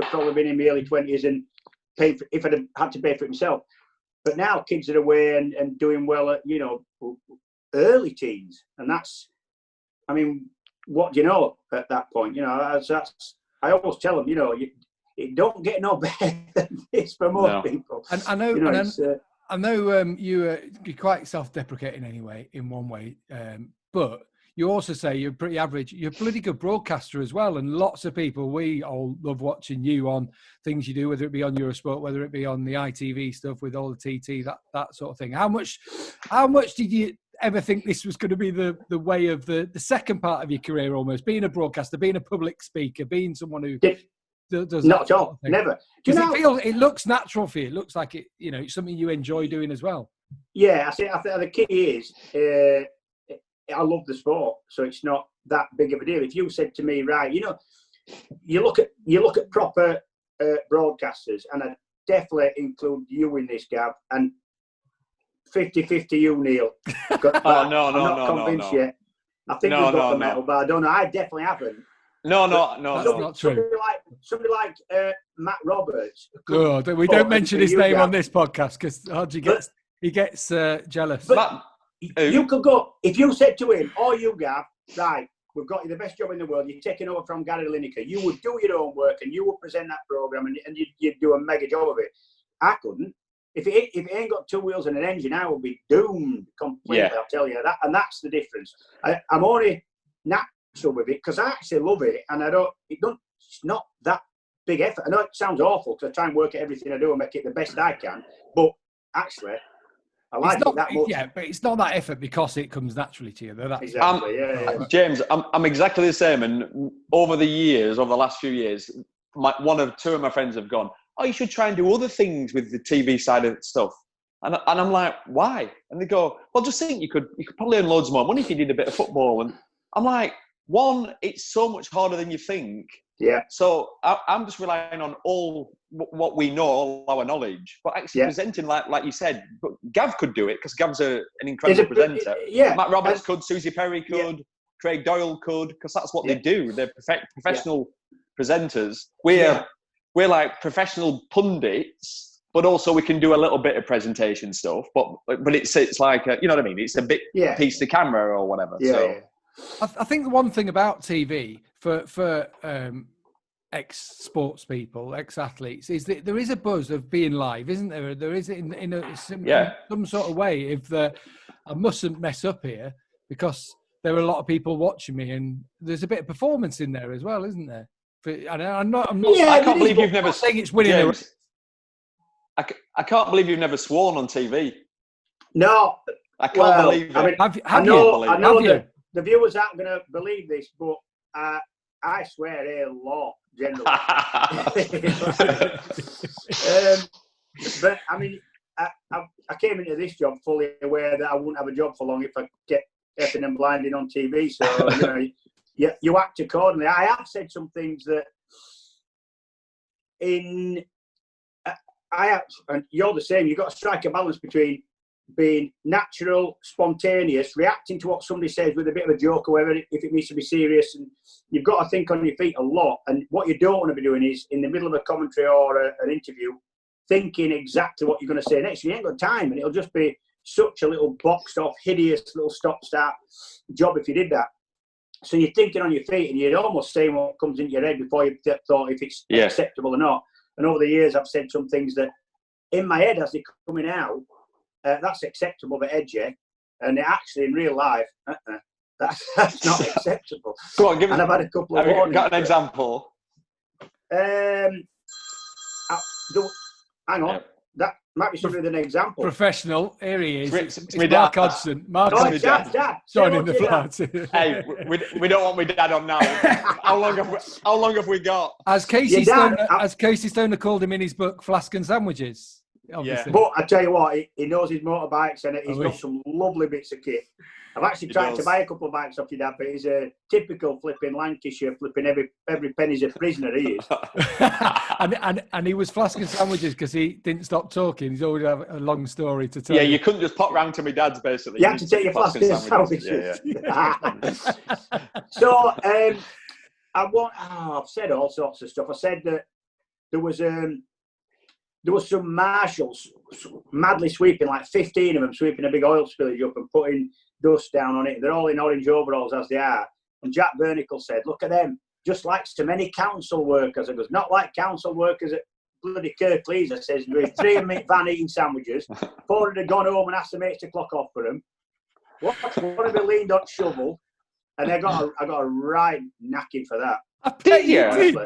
have probably been in my early 20s and paid for, if I'd have had to pay for it myself. But now kids are away and doing well at, you know, early teens, and that's, I mean, what do you know at that point? You know, I always tell them, you know, it don't get no better than this for most people. And I know, you know, I know you're quite self-deprecating anyway, in one way, but you also say you're pretty average. You're a bloody good broadcaster as well, and lots of people, we all love watching you on things you do, whether it be on Eurosport, whether it be on the ITV stuff with all the TT, that sort of thing. How much did you ever think this was going to be the way of the second part of your career, almost being a broadcaster, being a public speaker, being someone who does not at all, never? Because it looks natural for you. It looks like it, you know, it's something you enjoy doing as well. Yeah, I think the key is I love the sport, so it's not that big of a deal. If you said to me, right, you know, you look at proper broadcasters, and I definitely include you in this, Gav, and 50-50 you, Neil. I'm not convinced yet. I think we've got the medal, but I don't know. I definitely haven't. No, that's not true. Somebody like Matt Roberts. Good. We don't mention his name on this podcast because Hodgy gets jealous. But you could go, if you said to him, or you, Gav, right, we've got you the best job in the world, you're taking over from Gary Lineker, you would do your own work and you would present that programme and you'd do a mega job of it. I couldn't. If it ain't got two wheels and an engine, I will be doomed completely, I'll tell you that. And that's the difference. I'm only natural with it because I actually love it, and it's not that big effort. I know it sounds awful because I try and work at everything I do and make it the best I can, but actually, I like it that much. Yeah, but it's not that effort because it comes naturally to you, though. Exactly, James, I'm exactly the same. And over the last few years, two of my friends have gone, oh, you should try and do other things with the TV side of stuff. And I'm like, why? And they go, well, just think you could probably earn loads more money if you did a bit of football. And I'm like, one, it's so much harder than you think. Yeah. So I'm just relying on all what we know, all our knowledge, but actually presenting like you said. But Gav could do it because Gav's an incredible presenter. Matt Roberts could, Susie Perry could, Craig Doyle could, because that's what they do. They're professional presenters. We're like professional pundits, but also we can do a little bit of presentation stuff. But it's like you know what I mean. It's a bit piece to camera or whatever. I think the one thing about TV for ex-sports people, ex-athletes, is that there is a buzz of being live, isn't there? There is in some sort of way. If I mustn't mess up here because there are a lot of people watching me, and there's a bit of performance in there as well, isn't there? I'm not. I can't believe you've never saying it's winning. James, I can't believe you've never sworn on TV. No, I can't believe it. I mean, I know that the viewers aren't going to believe this, but I swear a lot generally. But I mean, I came into this job fully aware that I wouldn't have a job for long if I get effing and blinding on TV. So you know, you act accordingly. I have said some things that and you're the same. You've got to strike a balance between being natural, spontaneous, reacting to what somebody says with a bit of a joke or whatever, if it needs to be serious. And you've got to think on your feet a lot. And what you don't want to be doing is, in the middle of a commentary or an interview, thinking exactly what you're going to say next. You ain't got time, and it'll just be such a little boxed off, hideous little stop-start job if you did that. So you're thinking on your feet, and you're almost saying what comes into your head before you thought if it's acceptable or not. And over the years, I've said some things that in my head as they're coming out, that's acceptable, but edgy. And actually, in real life, that's not acceptable. Go on, I've had a couple of warnings. Got an example? Hang on. Yeah. That might be something with an example. Professional. Here he is. It's Mark Mark Hodgson. Mark Hodgson. Dad. Joining the party. Hey, we don't want my dad on now. How long have we got? As Casey Stoner called him in his book, Flask and Sandwiches. Obviously. But I tell you what, he knows his motorbikes, and he's got some lovely bits of kit. I've actually tried to buy a couple of bikes off your dad, but he's a typical flipping Lancashire, flipping every penny's a prisoner, he is. and he was Flask and Sandwiches because he didn't stop talking. He's always have a long story to tell. Yeah, you couldn't just pop round to my dad's, basically. You had to take your Flask and Sandwiches. So, I've said all sorts of stuff. I said that there was some marshals madly sweeping, like 15 of them, sweeping a big oil spillage up and putting dust down on it. They're all in orange overalls as they are. And Jack Bernicle said, look at them, just like so many council workers. I goes, not like council workers at bloody Kirklees. I says, with 3 in van eating sandwiches, 4 had gone home and asked the mates to clock off for them. One of them leaned on shovel, and I got a right knacking for that. Did you?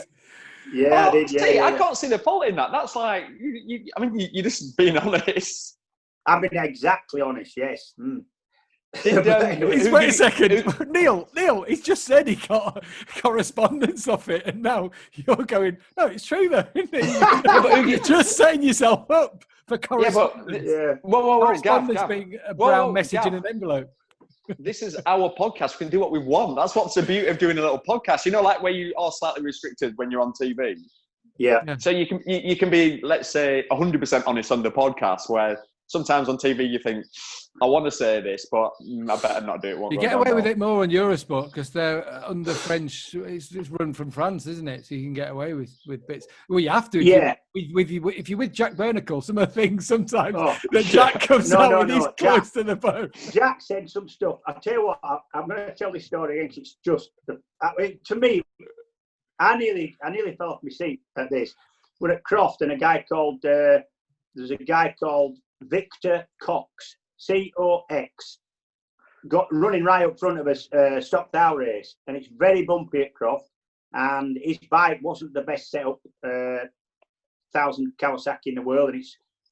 Yeah, I did. Yeah, I can't see the fault in that. That's like, you're just being honest. I've been exactly honest, yes. Wait a second. Neil, he's just said he got correspondence of it, and now you're going, no, it's true though, isn't it? You're just setting yourself up for correspondence. Correspondence being a brown message in an envelope. This is our podcast. We can do what we want. That's what's the beauty of doing a little podcast. You know, like where you are slightly restricted when you're on TV. Yeah. So you can be, let's say, 100% honest on the podcast, where sometimes on TV you think, I want to say this, but I better not do it. You get away with it more on Eurosport because they're under French. It's run from France, isn't it? So you can get away with bits. Well, you have to. Yeah. If you're with Jack Bernicle, some of the things sometimes that Jack comes out when he's close to the boat. Jack said some stuff. I'll tell you what, I'm going to tell this story again. It's just, to me, I nearly fell off my seat at this. We're at Croft, and there's a guy called Victor Cox, C-O-X, got running right up front of a stocked out race, and it's very bumpy at Croft, and his bike wasn't the best setup 1000 Kawasaki in the world, and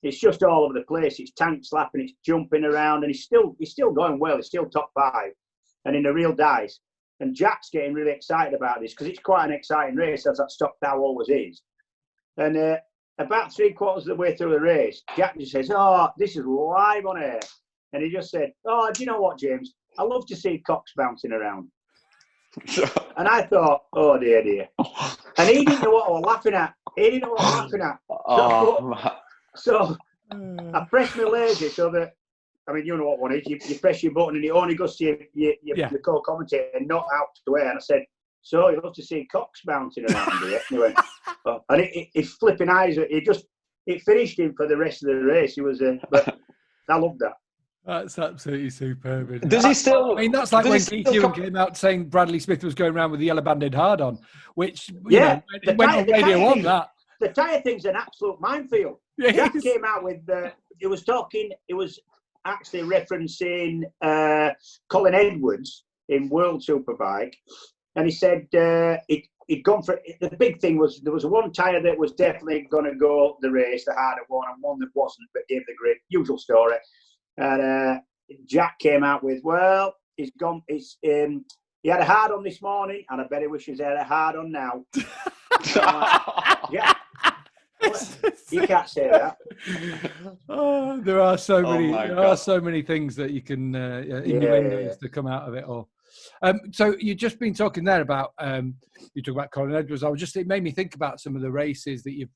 it's just all over the place. It's tank slapping, it's jumping around, and he's still going well. He's still top 5 and in a real dice. And Jack's getting really excited about this because it's quite an exciting race, as that stocked out always is. And about 3/4 of the way through the race, Jack just says, "Oh, this is live on air." And he just said, "Oh, do you know what, James? I love to see cocks bouncing around." And I thought, "Oh, dear." And he didn't know what I was laughing at. So I pressed my laser so that, I mean, you know what one is. You press your button and it only goes to your co-commentator and not out to air. And I said, "So you love to see cocks bouncing around here?" And he went, "Oh." And his flipping eyes, it finished him for the rest of the race. He was, but I loved that. That's absolutely superb. Does he still? I mean, that's like when Keith Ewan came out saying Bradley Smith was going around with the yellow banded hard on, which went on Radio 1. That the tyre thing's an absolute minefield. Yes. Jack came out with it was actually referencing Colin Edwards in World Superbike, and he said he'd gone for the big thing was there was one tyre that was definitely going to go the race, the harder one, and one that wasn't, but gave the grip. Usual story. And Jack came out with, well, he's gone. He had a hard on this morning, and I bet he wishes he had a hard on now. Yeah. You can't say that. Oh, there are so many. There are so many things that you can innuendos to come out of it all. So you've just been talking there about you talk about Colin Edwards. It made me think about some of the races that you've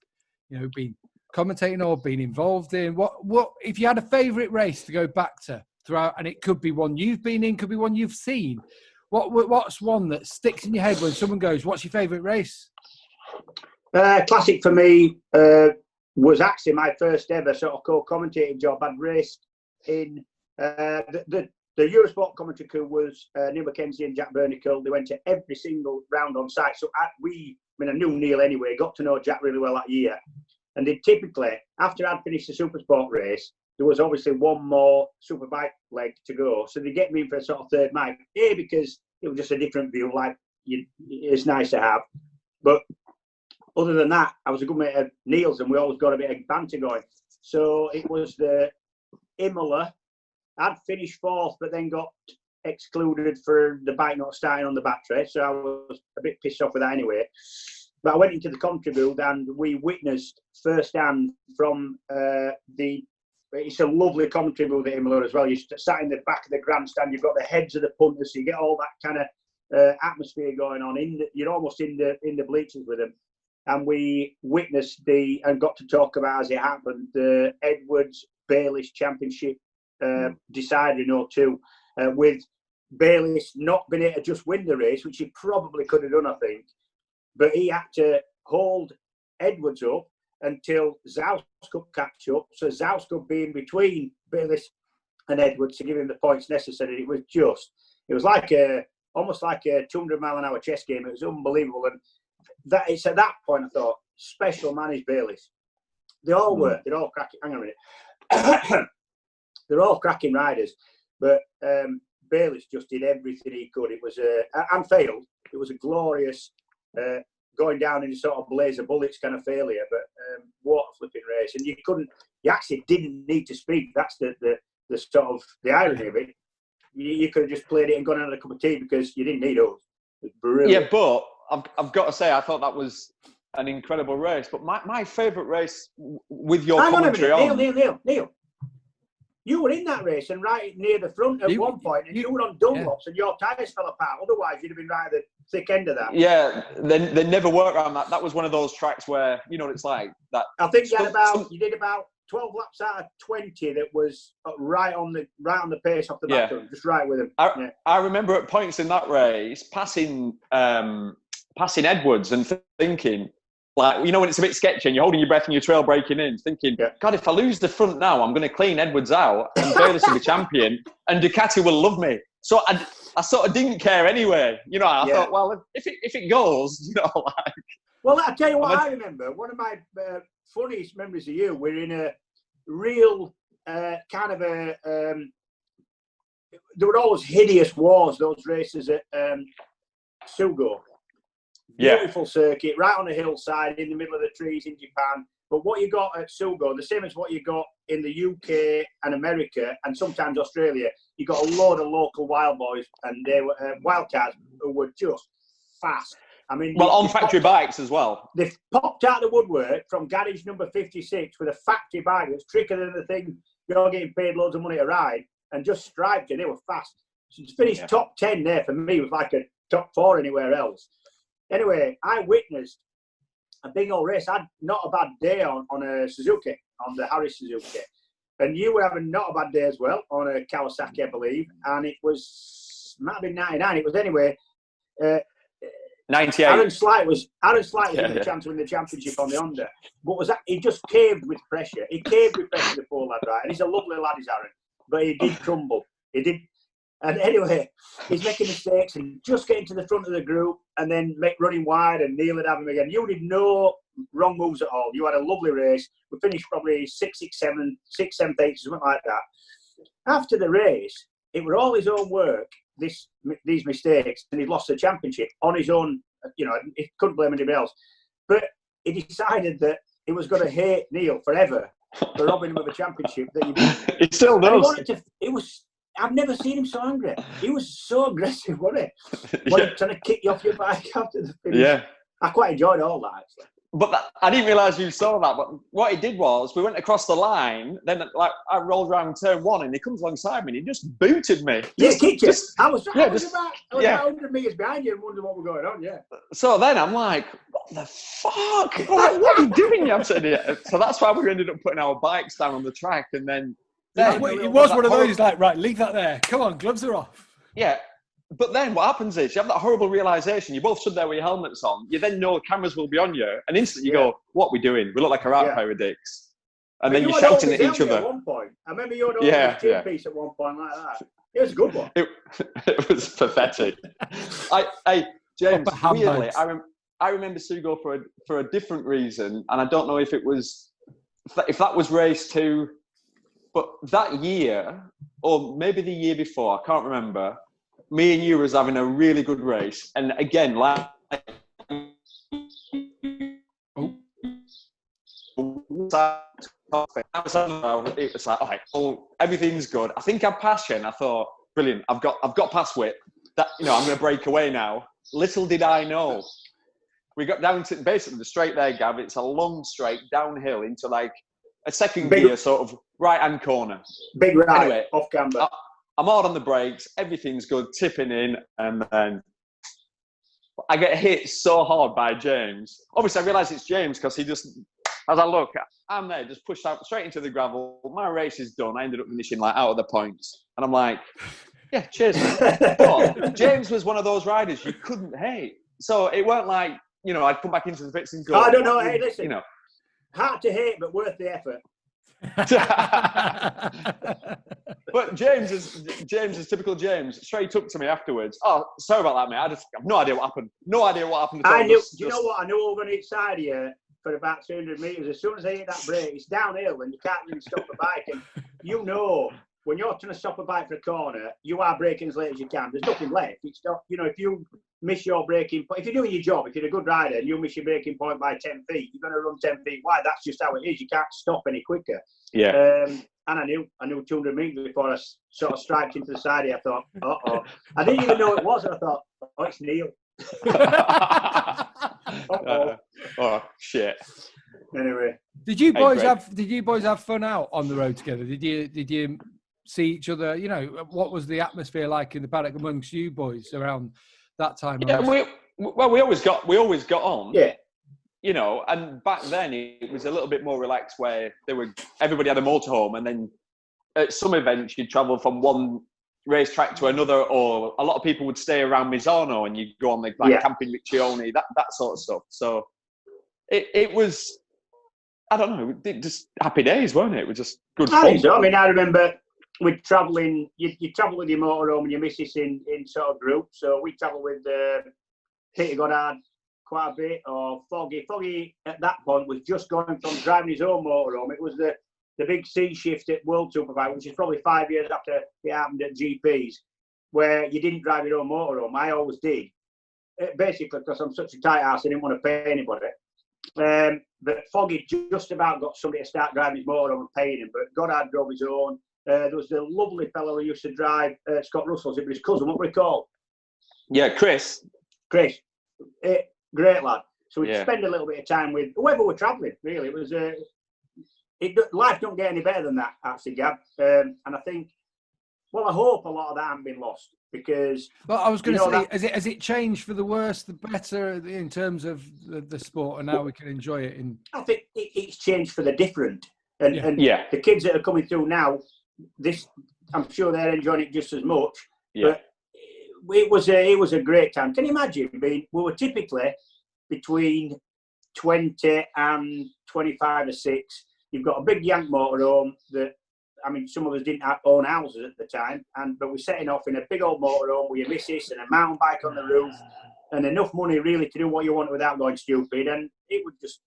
been commentating or been involved in. What if you had a favourite race to go back to throughout, and it could be one you've been in, could be one you've seen. What's one that sticks in your head when someone goes, "What's your favourite race?" Classic for me, was actually my first ever sort of co-commentating job. I'd raced in the Eurosport commentary crew was Neil Mackenzie and Jack Bernicle. They went to every single round on site. So I knew Neil anyway, got to know Jack really well that year. And they typically, after I'd finished the Supersport race, there was obviously one more Superbike leg to go. So they get me in for a sort of third mic. A, because it was just a different view, like it's nice to have. But other than that, I was a good mate of Neil's and we always got a bit of banter going. So it was the Imola. I'd finished fourth, but then got excluded for the bike not starting on the battery. So I was a bit pissed off with that anyway. But I went into the commentary booth and we witnessed firsthand from it's a lovely commentary booth at Imola as well. You sat in the back of the grandstand, you've got the heads of the punters, so you get all that kind of atmosphere going on. You're almost in the bleachers with them. And we witnessed and got to talk about, as it happened, the Edwards-Bayliss Championship decided in 02, with Bayliss not being able to just win the race, which he probably could have done, I think. But he had to hold Edwards up until Zaus could catch up. So Zaus could be in between Bayliss and Edwards to give him the points necessary. It was like almost like a 200-mile-an-hour chess game. It was unbelievable. And it's at that point I thought, special man is Bayliss. They all were. They're all cracking. Hang on a minute. They're all cracking riders. But Bayliss just did everything he could. It was and failed. It was a glorious going down in a sort of blaze of bullets kind of failure, but what a flipping race. And you actually didn't need to speak. That's the sort of the irony of it. You could have just played it and gone out a cup of tea because you didn't need those. It was brilliant. Yeah, but I've got to say, I thought that was an incredible race. But my favourite race with your commentary on... Neil. You were in that race and right near the front at one point, and you were on Dunlops and your tyres fell apart. Otherwise, you'd have been right at the thick end of that. Yeah, they never worked around that. That was one of those tracks where, you know what it's like. That I think you did about 12 laps out of 20 that was right on the pace off the back of them, just right with them. I remember at points in that race passing Edwards and thinking, like, you know, when it's a bit sketchy and you're holding your breath and your trail breaking in, thinking, God, if I lose the front now, I'm going to clean Edwards out and Bayliss will be champion and Ducati will love me. So I sort of didn't care anyway. You know, I thought, well, if it goes, you know, like... Well, I'll tell you what I remember. One of my funniest memories of you, we're in a real kind of a... there were always hideous wars, those races at Sugo. Beautiful circuit, right on a hillside in the middle of the trees in Japan. But what you got at Sugo, the same as what you got in the UK and America and sometimes Australia, you got a load of local wild boys and they were wildcats who were just fast. I mean, on factory bikes as well. They popped out the woodwork from garage number 56 with a factory bike that's trickier than the thing you're getting paid loads of money to ride, and just striped it. They were fast. So to finish top 10 there for me was like a top 4 anywhere else. Anyway, I witnessed a big old race. I had not a bad day on a Suzuki, on the Harris Suzuki. And you were having not a bad day as well on a Kawasaki, I believe. And it might have been 99. It was anyway. 98. Aaron Slight was in the chance to win the championship on the Honda. But he just caved with pressure. He caved with pressure, the poor lad, right? And he's a lovely lad, is Aaron. But he did crumble. He did. And anyway, he's making mistakes and just getting to the front of the group and then running wide and Neil would have him again. You did no wrong moves at all. You had a lovely race. We finished probably 6, 7, 8, something like that. After the race, it was all his own work, these mistakes, and he lost the championship on his own. You know, he couldn't blame anybody else. But he decided that he was going to hate Neil forever for robbing him of a championship that he did. He still does. I've never seen him so angry. He was so aggressive, wasn't he? Trying to kick you off your bike after the finish. Yeah. I quite enjoyed all that, actually. But I didn't realise you saw that. But what he did was, we went across the line, then like I rolled around turn 1 and he comes alongside me and he just booted me. Kicked you. I was about 100 metres behind you and wondering what was going on, So then I'm like, what the fuck? What are you doing, you absolute idiot? So that's why we ended up putting our bikes down on the track and then... It was one of those, like, right, leave that there. Come on, gloves are off. Yeah. But then what happens is you have that horrible realisation. You both stood there with your helmets on. You then know cameras will be on you. And instantly you go, what are we doing? We look like a right pair of dicks. And then you're shouting at each other. At one point. I remember you had a piece at one point like that. It was a good one. It was pathetic. James, weirdly, I remember Sugo for a different reason. And I don't know if that was race 2. But that year, or maybe the year before, I can't remember, me and you was having a really good race. And again, like... It was like, all right, everything's good. I think I passed you, and I thought, brilliant, I've got past Whit. That, I'm going to break away now. Little did I know. We got down to basically the straight there, Gav. It's a long straight downhill into like a second gear sort of right-hand corner. Big right, anyway, off camber. I'm hard on the brakes. Everything's good, tipping in, and then I get hit so hard by James. Obviously, I realise it's James because he just, as I look, I'm there, just pushed out straight into the gravel. My race is done. I ended up finishing like out of the points, and I'm like, yeah, cheers, man. But James was one of those riders you couldn't hate. So it weren't like, I'd come back into the pits and go. I don't know. Hey, listen. Hard to hate, but worth the effort. But James is typical James. Straight up to me afterwards. Oh, sorry about that, mate. I have no idea what happened. No idea what happened. I knew. Do you know what? I knew we were going to hit side here for about 200 metres. As soon as I hit that brake, it's downhill and you can't really stop a bike. And when you're trying to stop a bike for a corner, you are braking as late as you can. There's nothing left. It's not, if you miss your braking point, if you're doing your job, if you're a good rider and you miss your braking point by 10 feet, you're going to run 10 feet wide. That's just how it is. You can't stop any quicker. Yeah. And I knew 200 metres before I sort of striped into the side here. I thought, uh-oh. I didn't even know it was. And I thought, oh, it's Neil. Oh, shit. Anyway. Did you boys have fun out on the road together? Did you see each other? What was the atmosphere like in the paddock amongst you boys around that time? Yeah, we always got on. Yeah. And back then it was a little bit more relaxed, where everybody had a motorhome, and then at some events you'd travel from one racetrack to another, or a lot of people would stay around Misano and you'd go on camping Riccione, that sort of stuff. So it was, I don't know, just happy days, weren't it? It was just good fun. I mean, I remember we'd travelling, you travel with your motorhome and your missus in sort of groups. So we travel with Peter Goddard quite a bit, or Foggy. Foggy at that point was just going from driving his own motorhome. It was the big C shift at World Superbike, which is probably 5 years after it happened at GPs, where you didn't drive your own motorhome. I always did, basically because I'm such a tight ass, I didn't want to pay anybody. But Foggy just about got somebody to start driving his motorhome and paying him, but Goddard drove his own. There was the lovely fellow who used to drive Scott Russell's, it was his cousin, what were he called? Yeah, Chris. Great lad. So we'd spend a little bit of time with whoever we're travelling, really. It was life don't get any better than that, actually, Gab. And I think, I hope a lot of that hasn't been lost, because... Well, I was going to say, has it changed for the worse, the better in terms of the sport, and now we can enjoy it? I think it's changed for the different. And the kids that are coming through now, I'm sure they're enjoying it just as much. Yeah. But it was a great time. Can you imagine we were typically between 20 and 25 or 6. You've got a big Yank motorhome that, I mean, some of us didn't own houses at the time, but we're setting off in a big old motorhome with your missus and a mountain bike on the roof and enough money really to do what you want without going stupid. And it would just,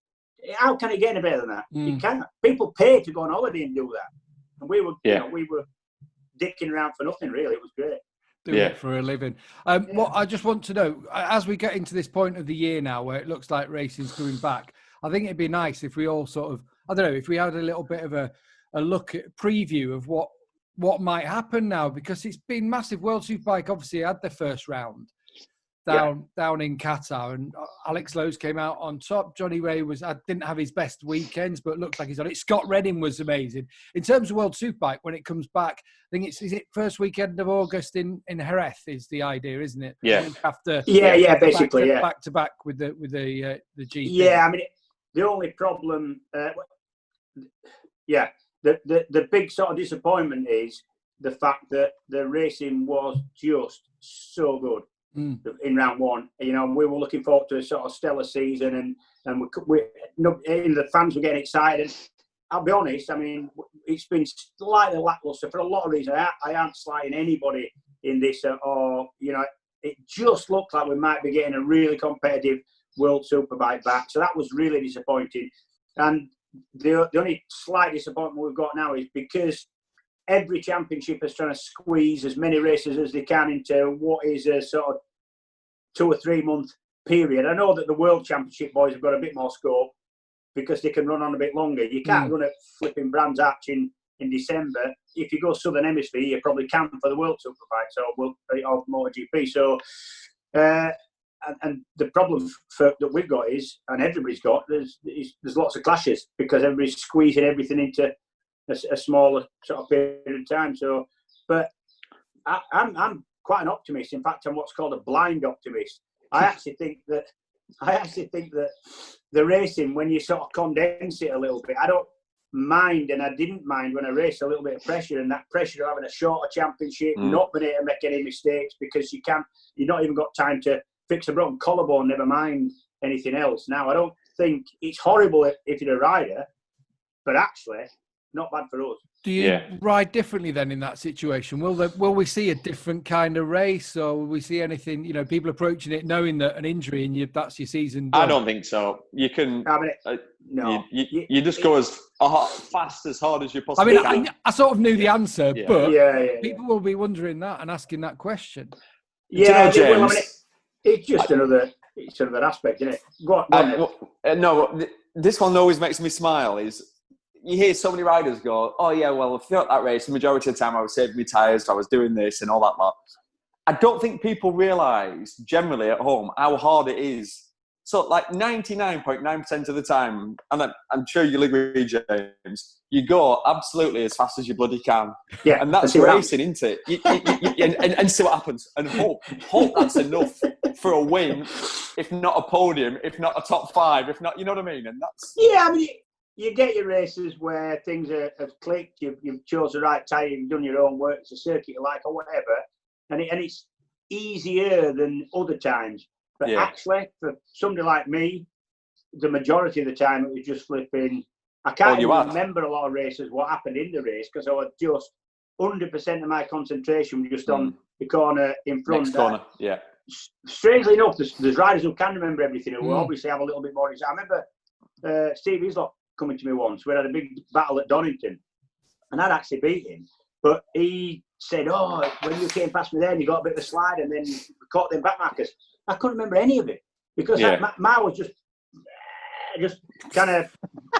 how can it get any better than that? You can't. People pay to go on holiday and do that. And we were, we were dicking around for nothing, really. It was great. Doing it for a living. What I just want to know, as we get into this point of the year now where it looks like racing's coming back, I think it'd be nice if we all sort of, I don't know, if we had a little bit of a look at preview of what might happen now, because it's been massive. World Superbike obviously had their first round down in Qatar, and Alex Lowe's came out on top. Johnny Ray didn't have his best weekends, but looks like he's on it. Scott Redding was amazing. In terms of World Superbike, when it comes back, I think is it first weekend of August in Jerez is the idea, isn't it? Yeah. After basically back to back with the GP. Yeah, I mean the only problem, the big sort of disappointment is the fact that the racing was just so good in round one. You know, we were looking forward to a sort of stellar season, and the fans were getting excited. I'll be honest, I mean, it's been slightly lacklustre for a lot of reasons. I aren't slighting anybody in this, or, you know, it just looks like we might be getting a really competitive World Superbike back. So that was really disappointing. And the only slight disappointment we've got now is because every championship is trying to squeeze as many races as they can into what is a sort of 2 or 3 month period. I know that the World Championship boys have got a bit more scope because they can run on a bit longer. You can't run at flipping Brands Hatch in December. If you go Southern Hemisphere, you probably can for the World Superbike or MotoGP. So, and the problem that we've got is, and everybody's got, there's lots of clashes because everybody's squeezing everything into a smaller sort of period of time. So, but I'm quite an optimist. In fact, I'm what's called a blind optimist. I actually think that the racing, when you sort of condense it a little bit, I don't mind, and I didn't mind when I raced a little bit of pressure, and that pressure of having a shorter championship, not being able to make any mistakes because you've not even got time to fix a broken collarbone, never mind anything else. Now, I don't think it's horrible if you're a rider, but actually not bad for us. Do you ride differently then in that situation? Will we see a different kind of race, or will we see anything? You know, people approaching it knowing that an injury and that's your season done? I don't think so. You can. I mean, no. You just go as fast, as hard as you possibly can. I sort of knew the answer, but people will be wondering that and asking that question. Yeah, James. Well, I mean, it's just another aspect, isn't it? Go on. No, this one always makes me smile. Is you hear so many riders go, "Oh yeah, well, throughout that race, the majority of the time I was saving my tyres, I was doing this and all that lot." I don't think people realise generally at home how hard it is. So, like 99.9% of the time, and I'm sure you'll agree, James, you go absolutely as fast as you bloody can. Yeah, and that's racing, isn't it? And see what happens. And hope that's enough for a win, if not a podium, if not a top 5, if not, you know what I mean? And that's... Yeah, I mean, you get your races where things have clicked, you've chose the right tyre, you've done your own work, it's a circuit you like or whatever, and it's easier than other times. But actually, for somebody like me, the majority of the time it was just flipping. I can't even remember a lot of races, what happened in the race, because I was just 100% of my concentration was just on the corner in front. Next corner, Strangely enough, there's riders who can remember everything, who obviously have a little bit more. I remember Steve Hislop coming to me once. We had a big battle at Donington, and I'd actually beat him. But he said, "Oh, when you came past me then, you got a bit of a slide, and then caught them back markers." I couldn't remember any of it because my was just kind of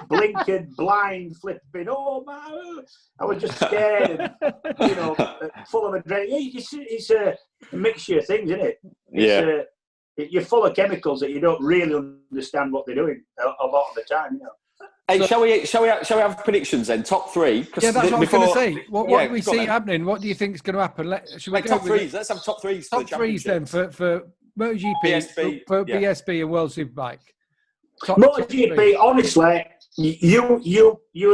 blinkered, blind, flipping. Oh, my! I was just scared and full of adrenaline. It's a mixture of things, isn't it? You're full of chemicals that you don't really understand what they're doing a lot of the time. You know. Hey, shall we have predictions then? Top 3. Yeah, that's what I was going to say. What do we see happening? What do you think is going to happen? Should we top 3s? Let's have top 3s. Top 3s then for MotoGP, for BSB and World Superbike. MotoGP, honestly, you're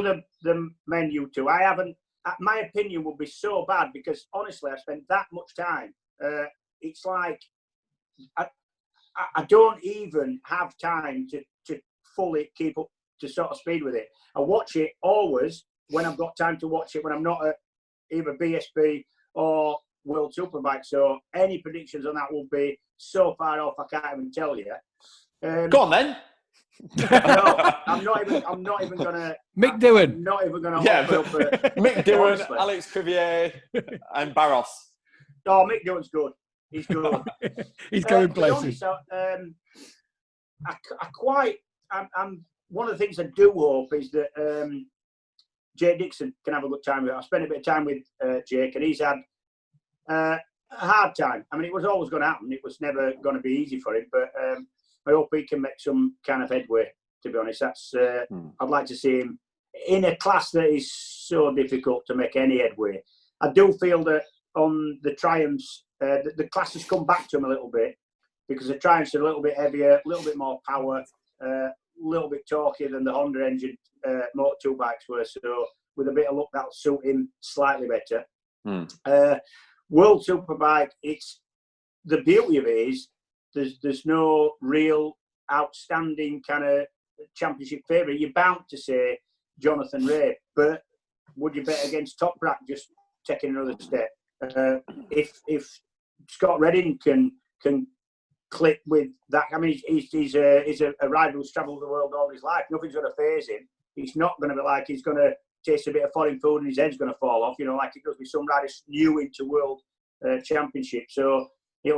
the men, you two. I haven't. My opinion would be so bad because honestly, I spent that much time. It's like I don't even have time to fully keep up to sort of speed with it. I watch it always when I've got time to watch it when I'm not at either BSB or World Superbike. So any predictions on that will be so far off I can't even tell you. Go on then. No, I'm not even gonna. Mick Doohan. I'm not even gonna. Mick Doohan, Alex Crivier, and Barros. Oh, Mick Doohan's good. He's good. He's going places. I'm one of the things I do hope is that Jake Dixon can have a good time with it. I spent a bit of time with Jake, and he's had a hard time. I mean, it was always going to happen. It was never going to be easy for him, but I hope he can make some kind of headway, to be honest. That's I'd like to see him in a class that is so difficult to make any headway. I do feel that on the Triumphs, the class has come back to him a little bit because the Triumphs are a little bit heavier, a little bit more power, a little bit torquier than the Honda engine Moto2 bikes were. So with a bit of luck, that'll suit him slightly better. World Superbike, it's the beauty of it is there's no real outstanding kind of championship favourite. You're bound to say Jonathan Rea, but would you bet against Top Rack just taking another step? If Scott Redding can click with that, I mean, he's a rider who's travelled the world all his life. Nothing's going to faze him. He's not going to be like he's going to taste a bit of foreign food and his head's going to fall off, like it does with some riders new into World Championship. So it's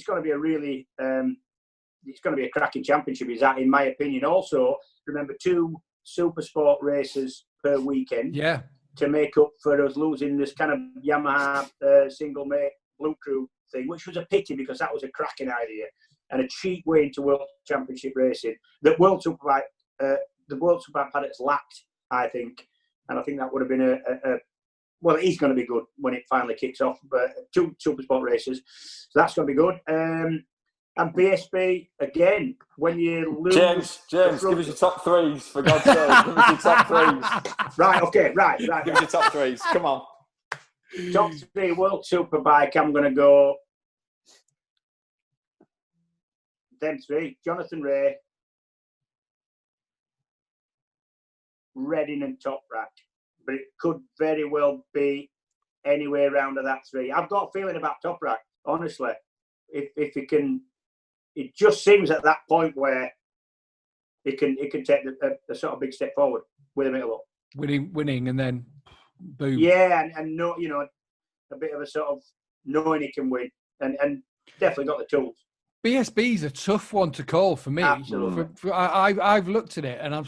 going to be a really, it's going to be a cracking championship, is that, in my opinion. Also, remember 2 Supersport races per weekend. Yeah. To make up for us losing this kind of Yamaha single mate Blue Crew thing, which was a pity because that was a cracking idea and a cheap way into World Championship racing that World Superbike, the World Superbike paddocks lacked, I think. And I think that would have been well, it is going to be good when it finally kicks off. But 2 Supersport races, so that's going to be good. And BSB, again, when you lose... James, give us your top 3s, for God's sake. Give us your top 3s. Right, okay, right. Give us your top 3s, come on. Top 3 World Superbike, I'm going to go... Them 3, Jonathan Rea, Redding and Top Rack. But it could very well be anywhere around to that 3. I've got a feeling about Top Rack, honestly. If he can... It just seems at that point where it can take a sort of big step forward with a bit of luck. Winning, and then boom. Yeah, and no, a bit of a sort of knowing he can win, and definitely got the tools. BSB's a tough one to call for me. Absolutely. I've looked at it and I'm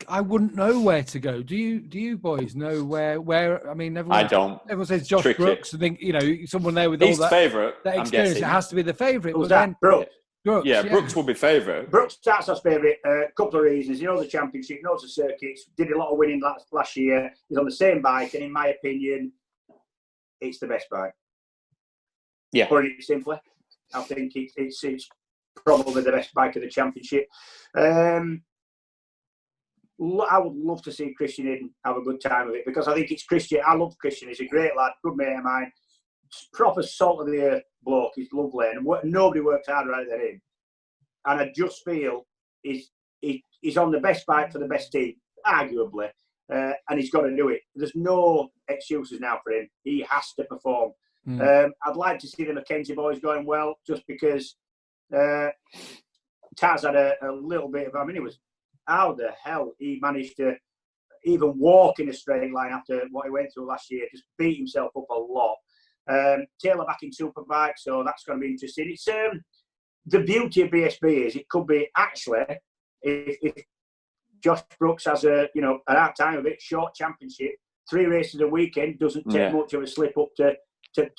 I wouldn't know where to go. Do you boys know where? I mean, I don't. Everyone says Josh Tricky. Brooks. I think someone there with He's all that favourite. That experience. It has to be the favourite. Who's that? Brooks. Yeah, Brooks will be favourite. Brooks starts as favourite. A couple of reasons. He knows the championship, knows the circuits, did a lot of winning last year. He's on the same bike, and in my opinion, it's the best bike. Yeah. Putting it simply, I think it's probably the best bike of the championship. I would love to see Christian Eden have a good time of it because I think it's Christian. I love Christian. He's a great lad, good mate of mine. Proper salt of the earth bloke. He's lovely, and nobody works harder out than him. And I just feel he's on the best bike for the best team, arguably, and he's got to do it. There's no excuses now for him. He has to perform. I'd like to see the Mackenzie boys going well, just because Taz had a little bit of. I mean, it was how the hell he managed to even walk in a straight line after what he went through last year. Just beat himself up a lot. Taylor back in Superbike, so that's going to be interesting. It's the beauty of BSB is it could be actually if Josh Brooks has an hard time of it, short championship, 3 races a weekend doesn't take much of a slip up to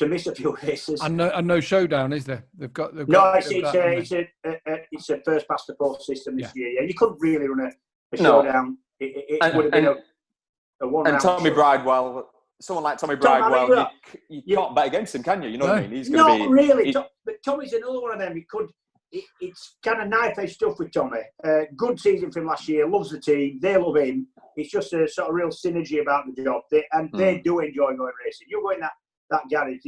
miss a few races. And no showdown, is there? It's a first past the post system this year. Yeah, you couldn't really run a showdown. It would have been a one. And Tommy Bridewell. Someone like Tommy Bridewell, you can't bet against him, can you? You know what I mean? He's going to be... really. But Tommy's another one of them. It's kind of knife-edge stuff with Tommy. Good season for him last year. Loves the team. They love him. It's just a sort of real synergy about the job. They do enjoy going racing. You go in that garage,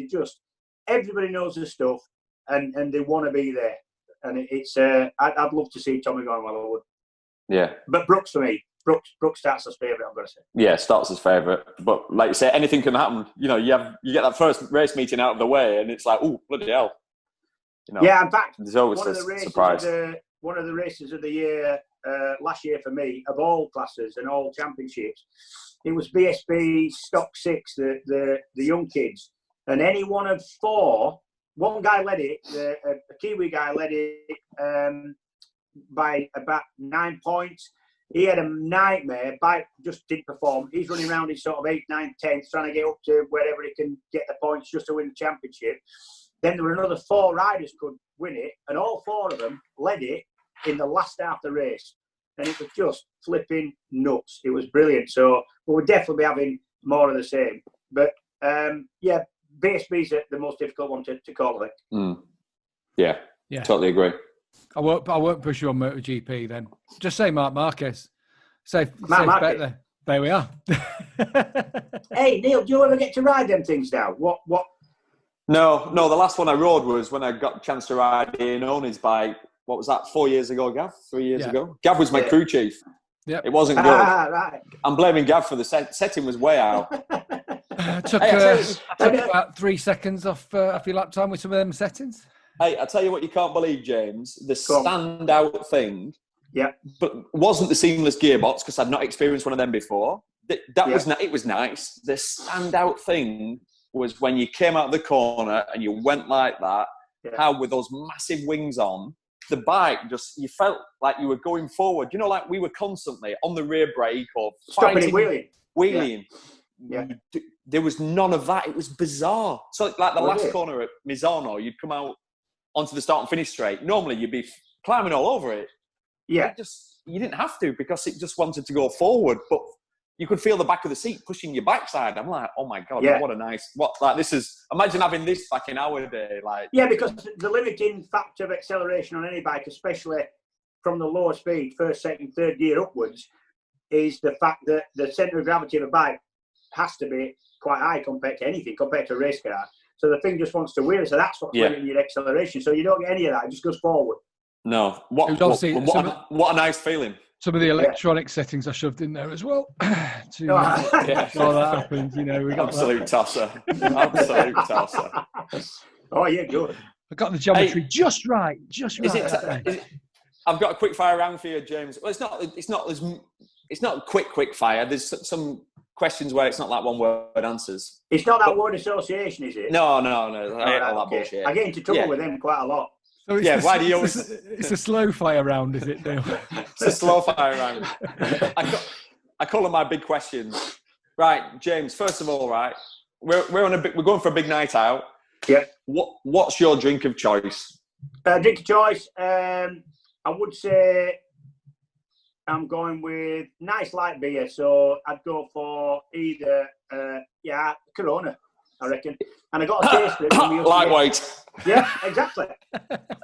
everybody knows the stuff, and they want to be there. And I'd love to see Tommy going well. I would. Yeah. But Brooks for me. Brooks starts as favourite, I'm going to say. Yeah, starts as favourite. But like you say, anything can happen. You get that first race meeting out of the way and it's like, oh, bloody hell. Yeah, in fact, there's always a surprise. One of the races of the year, last year for me, of all classes and all championships, it was BSB Stock 6, the young kids. And any one of 4, one guy led it, a Kiwi guy led it by about 9 points. He had a nightmare. Bike just didn't perform. He's running around in sort of 8, 9, 10, trying to get up to wherever he can get the points just to win the championship. Then there were another 4 riders could win it, and all 4 of them led it in the last half of the race. And it was just flipping nuts. It was brilliant. So we'll definitely be having more of the same. But BSB's the most difficult one to call, I think. Yeah, totally agree. I won't push you on MotoGP then. Just say Marc Marquez. Say Marc bet there. There we are. Hey, Neil, do you ever get to ride them things now? What? No. The last one I rode was when I got a chance to ride E19's bike. What was that? 4 years ago, Gav? 3 years ago. Gav was my crew chief. Yeah, it wasn't good. Right. I'm blaming Gav for the setting was way out. Took about 3 seconds off your lap time with some of them settings. Hey, I tell you what, you can't believe, James. The standout thing, but wasn't the seamless gearbox because I'd not experienced one of them before. That was it was nice. The standout thing was when you came out of the corner and you went like that. How with those massive wings on, the bike you felt like you were going forward. You know, like we were constantly on the rear brake or stopping and wheeling. Yeah. There was none of that. It was bizarre. So like the last corner at Misano, you'd come out onto the start and finish straight. Normally you'd be climbing all over it. Yeah. You didn't have to because it just wanted to go forward, but you could feel the back of the seat pushing your backside. I'm like, oh my God, what a nice, imagine having this back in our day. Like, yeah, because the limiting factor of acceleration on any bike, especially from the lower speed, first, second, third gear upwards, is the fact that the centre of gravity of a bike has to be quite high compared to anything, compared to a race car. So the thing just wants to wheel. So that's what's limiting your acceleration. So you don't get any of that. It just goes forward. No. What a nice feeling. Some of the electronic settings I shoved in there as well. So that happened, we got absolute tosser. Absolute tosser. Oh, yeah, good. I got the geometry just right. I've got a quick fire round for you, James. Well, it's not quick fire. There's some questions where it's not like one word answers. It's not that word association, is it? No. I hate all that bullshit. I get into trouble with them quite a lot. So why do you always... It's a slow fire round, is it, Neil? It's a slow fire round. I call them my big questions. Right, James, first of all, right, we're going for a big night out. Yeah. What's your drink of choice? Drink of choice, I would say I'm going with nice light beer. So I'd go for either, Corona, I reckon. And I got a taste for it. Lightweight. Yeah, exactly.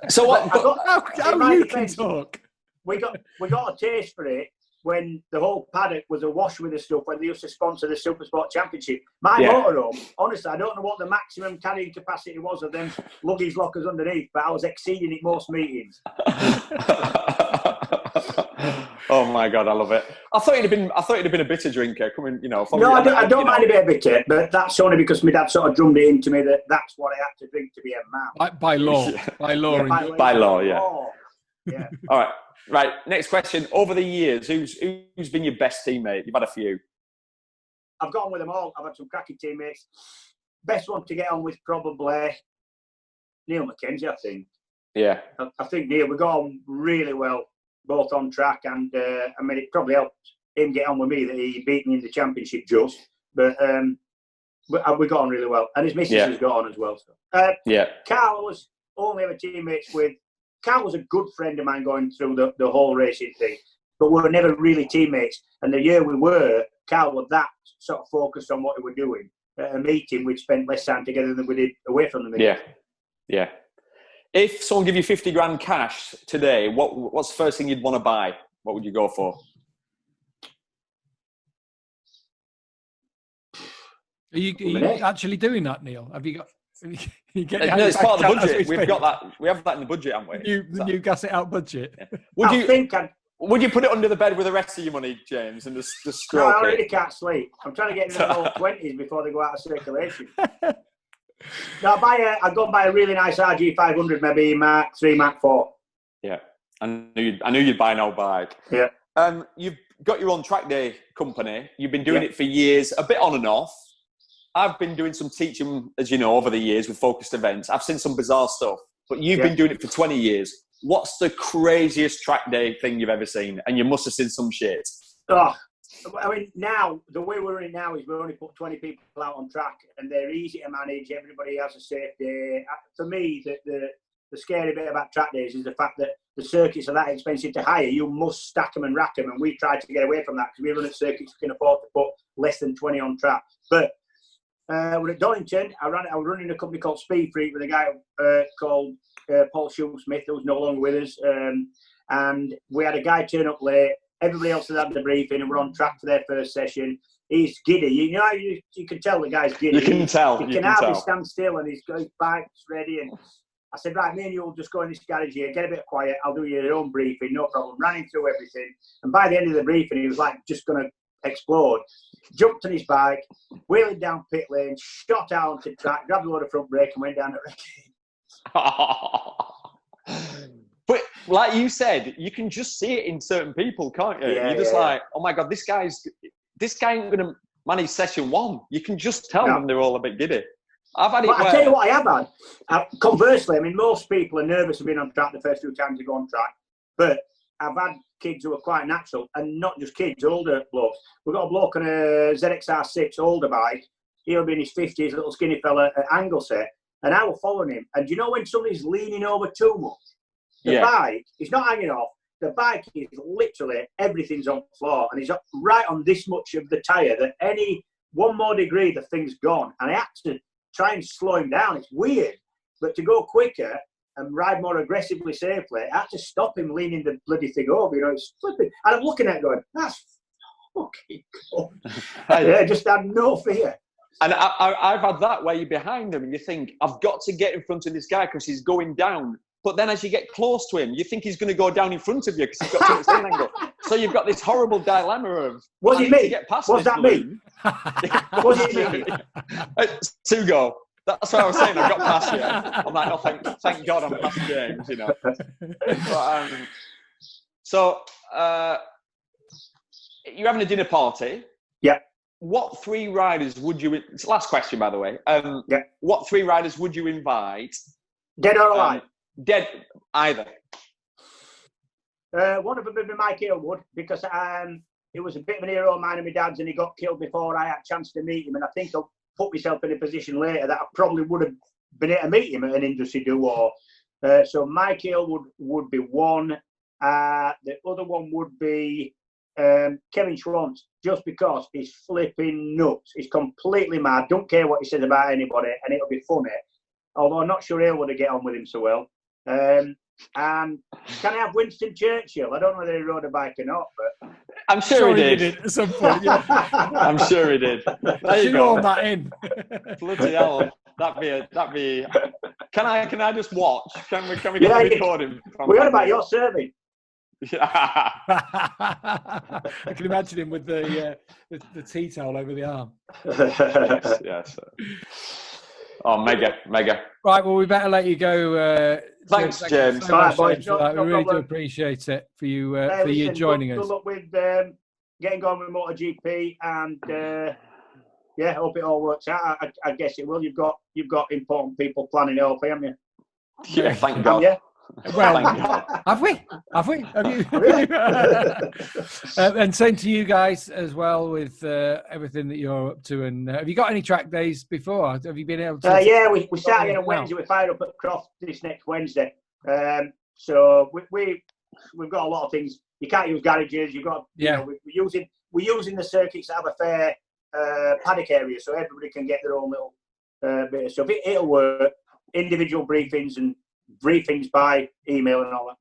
So what? How you can talk? We got a taste for it when the whole paddock was awash with the stuff when they used to sponsor the Supersport Championship. My motorhome, honestly, I don't know what the maximum carrying capacity was of them luggage lockers underneath, but I was exceeding it most meetings. Oh my God, I love it. I thought you'd have been a bitter drinker. Coming, No, I don't mind a bit of bitter, but that's only because my dad sort of drummed it into me that that's what I had to drink to be a man. By law, by law, yeah. All right. Right. Next question. Over the years, who's been your best teammate? You've had a few. I've got on with them all. I've had some cracking teammates. Best one to get on with probably Neil McKenzie, I think. Yeah. I think Neil, we got on really well, both on track, and it probably helped him get on with me that he beat me in the championship just. But we got on really well, and his missus has got on as well. So. Carl was only ever teammates with. Carl was a good friend of mine going through the whole racing thing, but we were never really teammates. And the year we were, Carl was that sort of focused on what we were doing. At a meeting, we'd spent less time together than we did away from the meeting. Yeah. If someone give you 50 grand cash today, what's the first thing you'd want to buy? What would you go for? Are you actually doing that, Neil? Have you got? It's part of the budget. We've got that. We have that in the budget, haven't we? The new gas it out budget. Yeah. Would you put it under the bed with the rest of your money, James, and just stroke it? No, I already can't sleep. I'm trying to get into the low 20s before they go out of circulation. No, I'd go and buy a really nice RG500, maybe Mark 3, Mark 4. Yeah, I knew you'd buy an old bike. Yeah. You've got your own track day company. You've been doing it for years, a bit on and off. I've been doing some teaching, as you know, over the years with focused events. I've seen some bizarre stuff, but you've been doing it for 20 years. What's the craziest track day thing you've ever seen? And you must have seen some shit. Oh, I mean, now, the way we're in now is we only put 20 people out on track and they're easy to manage. Everybody has a safe day. For me, the scary bit about track days is the fact that the circuits are that expensive to hire. You must stack them and rack them. And we tried to get away from that because we run at circuits we can afford to put less than 20 on track. But we're at Donington. I was running a company called Speed Freak with a guy called Paul Schultz-Smith, who's no longer with us. And we had a guy turn up late. Everybody else had had the briefing and we're on track for their first session. he's giddy. You know, you can tell the guy's giddy. You can tell. He can hardly stand still, and he's got his bike's ready. And I said, right, me and you will just go in this garage here, get a bit quiet. I'll do your own briefing, no problem. Ran him through everything. And by the end of the briefing, he was like just going to explode. Jumped on his bike, wheeling down pit lane, shot out onto the track, grabbed a load of front brake, and went down the wreck. But like you said, you can just see it in certain people, can't you? Yeah, You're just like, oh my God, this guy ain't going to manage session one. You can just tell them they're all a bit giddy. I've had it. But I tell you what, I have had. Conversely, I mean, most people are nervous of being on track the first few times they go on track. But I've had kids who are quite natural, and not just kids, older blokes. We've got a bloke on a ZXR6 older bike. He'll be in his 50s, little skinny fella at Anglesey. And I will follow him. And you know when somebody's leaning over too much? The bike is not hanging off. The bike is literally, everything's on the floor. And he's right on this much of the tyre that any one more degree, the thing's gone. And I had to try and slow him down. It's weird. But to go quicker and ride more aggressively, safely, I had to stop him leaning the bloody thing over. You know, it's flipping. And I'm looking at it going, that's fucking cool. I just had no fear. And I've had that where you're behind them and you think, I've got to get in front of this guy because he's going down. But then as you get close to him, you think he's going to go down in front of you because he's got too much lane angle. So you've got this horrible dilemma of, was it me? Get past was that me? Was it me? To go. That's what I was saying. I got past you. I'm like, oh, thank God I'm past James, you know. But, you're having a dinner party. Yeah. What three riders would you... It's the last question, by the way. What three riders would you invite? Dead or alive? Dead, either. One of them would be Mike Aylwood, because it was a bit of an hero of mine and my dad's, and he got killed before I had a chance to meet him. And I think I'll put myself in a position later that I probably would have been able to meet him at an industry do. So Mike Aylwood would be one. The other one would be Kevin Schwantz, just because he's flipping nuts. He's completely mad. Don't care what he says about anybody, and it'll be funny. Although I'm not sure Aylwood would get on with him so well. And can I have Winston Churchill? I don't know whether he rode a bike or not, but I'm sure he did at some point. Yeah. I'm sure he did. There you go. All that in. Bloody hell! That'd be. Can I just watch? Can we get a recording? We heard about your serving. I can imagine him with the tea towel over the arm. Yes. Oh, mega. Right, well, we better let you go. Thanks, James. So much, James, we really do appreciate it for you joining us. Good luck with getting going with MotoGP, and I hope it all works out. I guess it will. You've got important people planning it all for you, haven't you? Yeah, thank God. Yeah. Well, have we? Have you? And same to you guys as well with everything that you're up to. And have you got any track days before? Have you been able to? Yeah, we start again on Wednesday. We fire up at Croft this next Wednesday. So we've got a lot of things. You can't use garages. You've got we're using the circuits that have a fair paddock area, so everybody can get their own little bit of stuff. It'll work. Individual briefings and briefings by email and all that.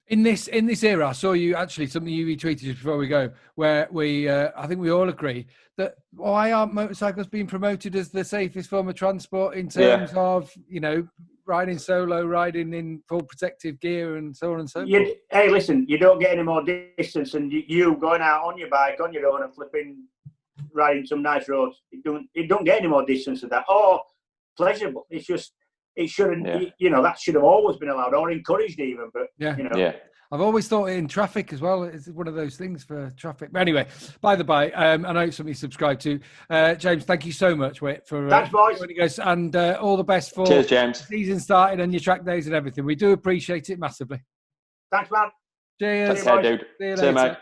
In this era, I saw you actually something you retweeted just before we go, where we I think we all agree that why aren't motorcycles being promoted as the safest form of transport in terms of riding solo, riding in full protective gear, and so on and so forth. Hey, listen, you don't get any more distance, and you going out on your bike on your own and flipping riding some nice roads. You don't get any more distance than that, or pleasurable. It's just. It shouldn't, that should have always been allowed or encouraged even, but, I've always thought in traffic as well, it's one of those things for traffic. But anyway, by the by, I know it's something you subscribe to. James, thank you so much, Whit, for joining us, and all the best for Cheers, James. The season starting and your track days and everything. We do appreciate it massively. Thanks, man. Cheers. Take care, dude. See you later. Mate.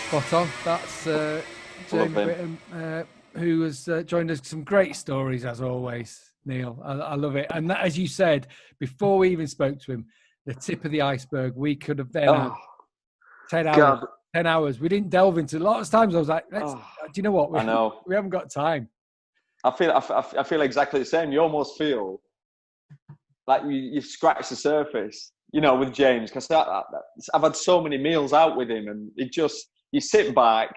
Spot on. That's James Whitham, who has joined us. Some great stories, as always, Neil. I love it. And that, as you said, before we even spoke to him, the tip of the iceberg, we could have then had 10 hours. God. 10 hours. We didn't delve into a lot of times. I was like, do you know what? I know. We haven't got time. I feel exactly the same. You almost feel like you've scratched the surface, you know, with James, because I've had so many meals out with him, and you sit back,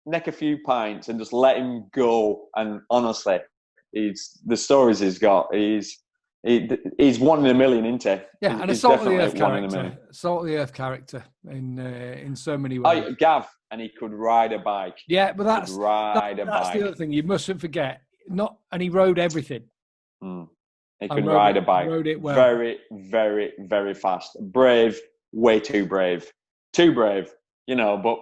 neck a few pints, and just let him go. And honestly, the stories he's got, he's one in a million, isn't he? Yeah, and a salt of the earth character. Salt of the earth character in so many ways. Gav, and he could ride a bike. Yeah, but that's the other thing you mustn't forget. And he rode everything. He could ride a bike. Rode it well. Very, very, very fast. Brave, way too brave. Too brave, you know, but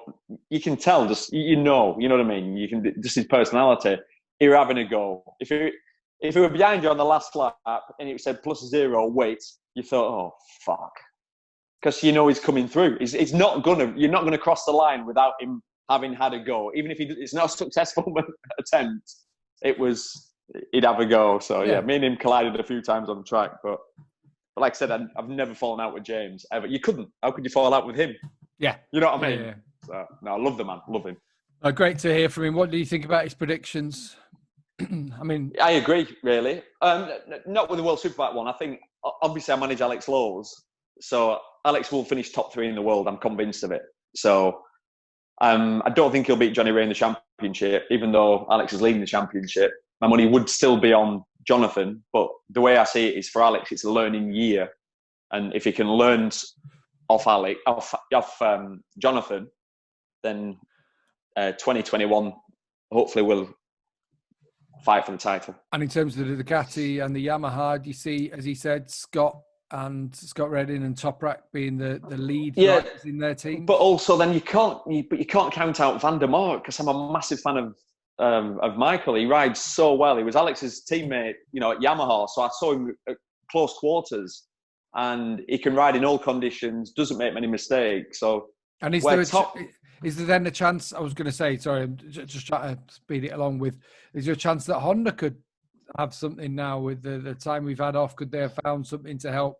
you can tell, just, you know what I mean? You can, just his personality, he were having a go. If he were behind you on the last lap and it said +0, wait, you thought, oh, fuck. Because you know he's coming through. You're not going to cross the line without him having had a go. Even if it's not a successful attempt, he'd have a go. So yeah, me and him collided a few times on the track, but like I said, I've never fallen out with James ever. You couldn't. How could you fall out with him? Yeah, you know what I mean. Yeah. So no, I love the man. Love him. Great to hear from him. What do you think about his predictions? I mean, I agree. Really, not with the World Superbike one. I think obviously I manage Alex Lowe's, so Alex will finish top 3 in the world. I'm convinced of it. So I don't think he'll beat Johnny Ray in the championship, even though Alex is leading the championship. My money would still be on Jonathan, but the way I see it is for Alex, it's a learning year. And if he can learn off Jonathan, then 2021, hopefully we'll fight for the title. And in terms of the Ducati and the Yamaha, do you see, as he said, Scott Redding and Toprak being the lead riders in their team? But also then you can't count out Van der Mark, because I'm a massive fan of Michael. He rides so well. He was Alex's teammate, you know, at Yamaha, so I saw him at close quarters, and he can ride in all conditions, doesn't make many mistakes. So, and is there then a chance? I was going to say, sorry, I'm just trying to speed it along with. Is there a chance that Honda could have something now with the time we've had off? Could they have found something to help?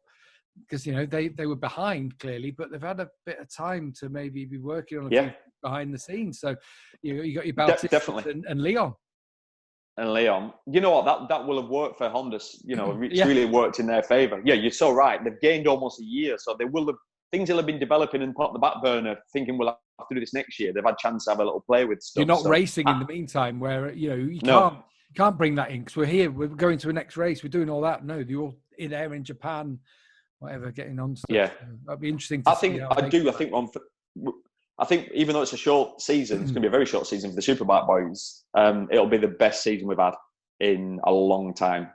Because you know they were behind clearly, but they've had a bit of time to maybe be working on a few behind the scenes. So you got your Bautista and Leon. And Leon, you know what? That will have worked for Honda. You know, it's really worked in their favour. Yeah, you're so right. They've gained almost a year, so they will have. Things will have been developing and put on the back burner, thinking we'll have to do this next year. They've had a chance to have a little play with stuff. You're not racing in the meantime, where you can't bring that in because we're here. We're going to a next race. We're doing all that. No, you're all in there in Japan, whatever, getting on stuff. Yeah, that'd be interesting. I think even though it's a short season, it's going to be a very short season for the Superbike boys. It'll be the best season we've had in a long time.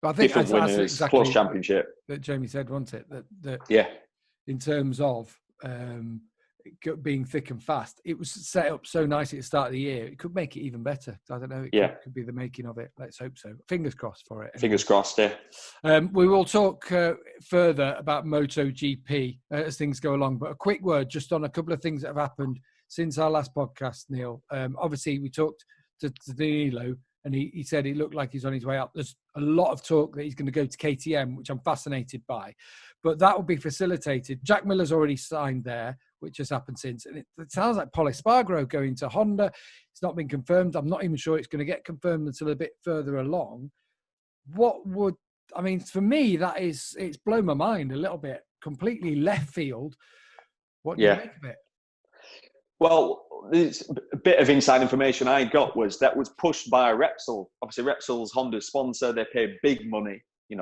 But I think different winners, exactly close championship. That Jamie said, wasn't it? That in terms of being thick and fast, it was set up so nicely at the start of the year. It could make it even better. I don't know. It could be the making of it. Let's hope so. Fingers crossed for it. Fingers crossed, yeah. We will talk further about MotoGP as things go along. But a quick word just on a couple of things that have happened since our last podcast, Neil. Obviously, we talked to Danilo, and he said he looked like he's on his way up. There's a lot of talk that he's going to go to KTM, which I'm fascinated by. But that will be facilitated. Jack Miller's already signed there, which has happened since. And it sounds like Pol Espargaro going to Honda. It's not been confirmed. I'm not even sure it's going to get confirmed until a bit further along. For me, it's blown my mind a little bit. Completely left field. What do you make of it? Well, a bit of inside information I got was that was pushed by Repsol. Obviously, Repsol's Honda's sponsor. They pay big money,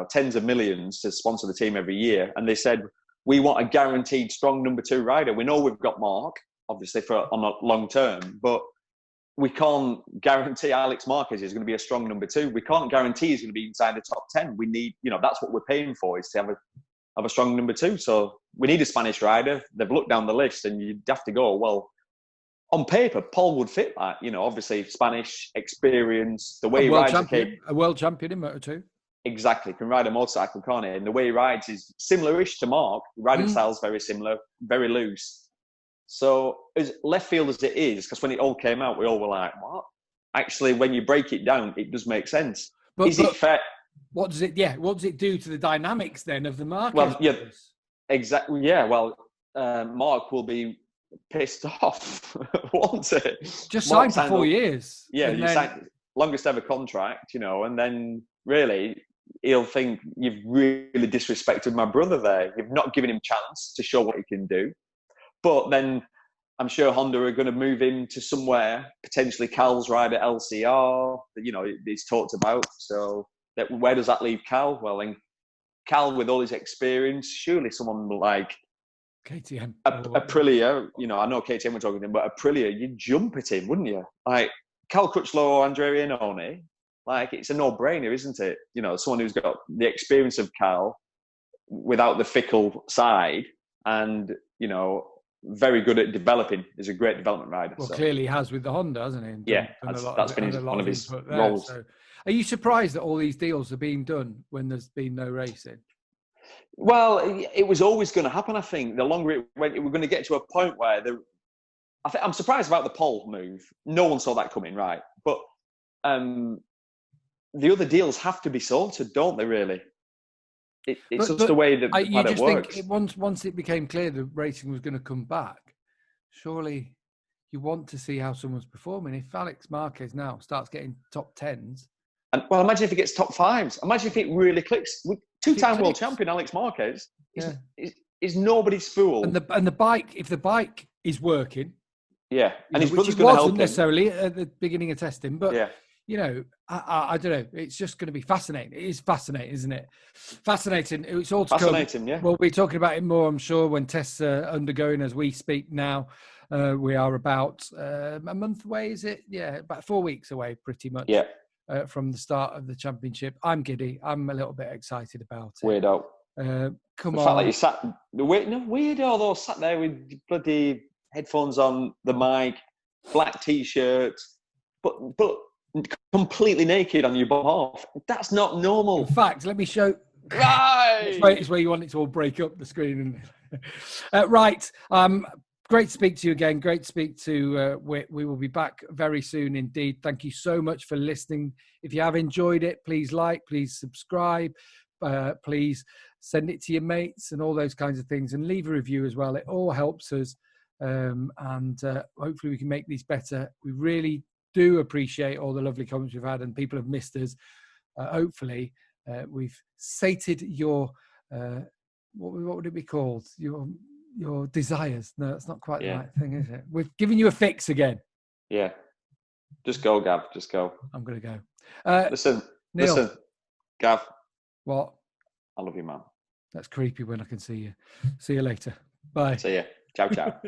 tens of millions to sponsor the team every year. And they said, we want a guaranteed strong number 2 rider. We know we've got Mark, obviously, on a long term, but we can't guarantee Alex Marquez is going to be a strong number 2. We can't guarantee he's going to be inside the top 10. We need, that's what we're paying for, is to have a strong number 2. So we need a Spanish rider. They've looked down the list and you'd have to go, well, on paper, Paul would fit that. Obviously Spanish experience, the way he rides a world champion in Moto2. Exactly, can ride a motorcycle, can't he? And the way he rides is similar-ish to Mark. Riding style's very similar, very loose. So as left field as it is, because when it all came out, we all were like, what? Actually, when you break it down, it does make sense. Is it fair? What does it do to the dynamics then of the market? Well, yeah, exactly. Yeah, well, Mark will be pissed off, won't it? Just signed for 4 years. Yeah, you signed longest ever contract, and then really he'll think you've really disrespected my brother there. You've not given him chance to show what he can do. But then I'm sure Honda are going to move him to somewhere, potentially Cal's ride at LCR, you know, it's talked about. So where does that leave Cal? Well, then Cal, with all his experience, surely someone like KTM. Aprilia, you know, I know KTM we're talking to him, but Aprilia, you'd jump at him, wouldn't you? Like Cal Crutchlow or Andrea Iannone, like it's a no-brainer, isn't it? You know, someone who's got the experience of Cal without the fickle side and, you know, very good at developing, is a great development rider. Well, clearly he has with the Honda, hasn't he? That's been one of his roles. So, are you surprised that all these deals are being done when there's been no racing? Well, it was always going to happen, I think. The longer it went, we're going to get to a point where I'm surprised about the Pole move. No one saw that coming, right? But the other deals have to be sorted, don't they, really? It's just the way that it works. Think once it became clear the racing was going to come back, surely you want to see how someone's performing. If Alex Marquez now starts getting top 10s. And well, imagine if he gets top 5s. Imagine if it really clicks. Two-time world champion Alex Marquez is nobody's fool. And the bike, if the bike is working, and his brother's going to help him. Which wasn't necessarily at the beginning of testing, but you know, I don't know. It's just going to be fascinating. It is fascinating, isn't it? Fascinating. It's all to come. Yeah. We'll be talking about it more, I'm sure, when tests are undergoing as we speak now. We are about a month away, is it? Yeah, about 4 weeks away, pretty much. Yeah. From the start of the championship. I'm giddy. I'm a little bit excited about it. Weirdo. Come the on. fact that you sat, weirdo though, sat there with bloody headphones on, the mic, black t-shirt, but completely naked on your bottom half. That's not normal. In fact, let me show. Right. It's where you want it to all break up the screen. Right. Great to speak to you again. Great to speak to Whit. We will be back very soon indeed. Thank you so much for listening. If you have enjoyed it, please like, please subscribe, please send it to your mates and all those kinds of things, and leave a review as well. It all helps us, and hopefully we can make these better. We really do appreciate all the lovely comments we've had, and people have missed us. Hopefully we've sated your, what would it be called? Your desires. No, that's not quite the right thing, is it? We've given you a fix again. Yeah. Just go, Gav. Just go. I'm going to go. Listen, Gav. What? I love you, man. That's creepy when I can see you. See you later. Bye. See ya. Ciao, ciao.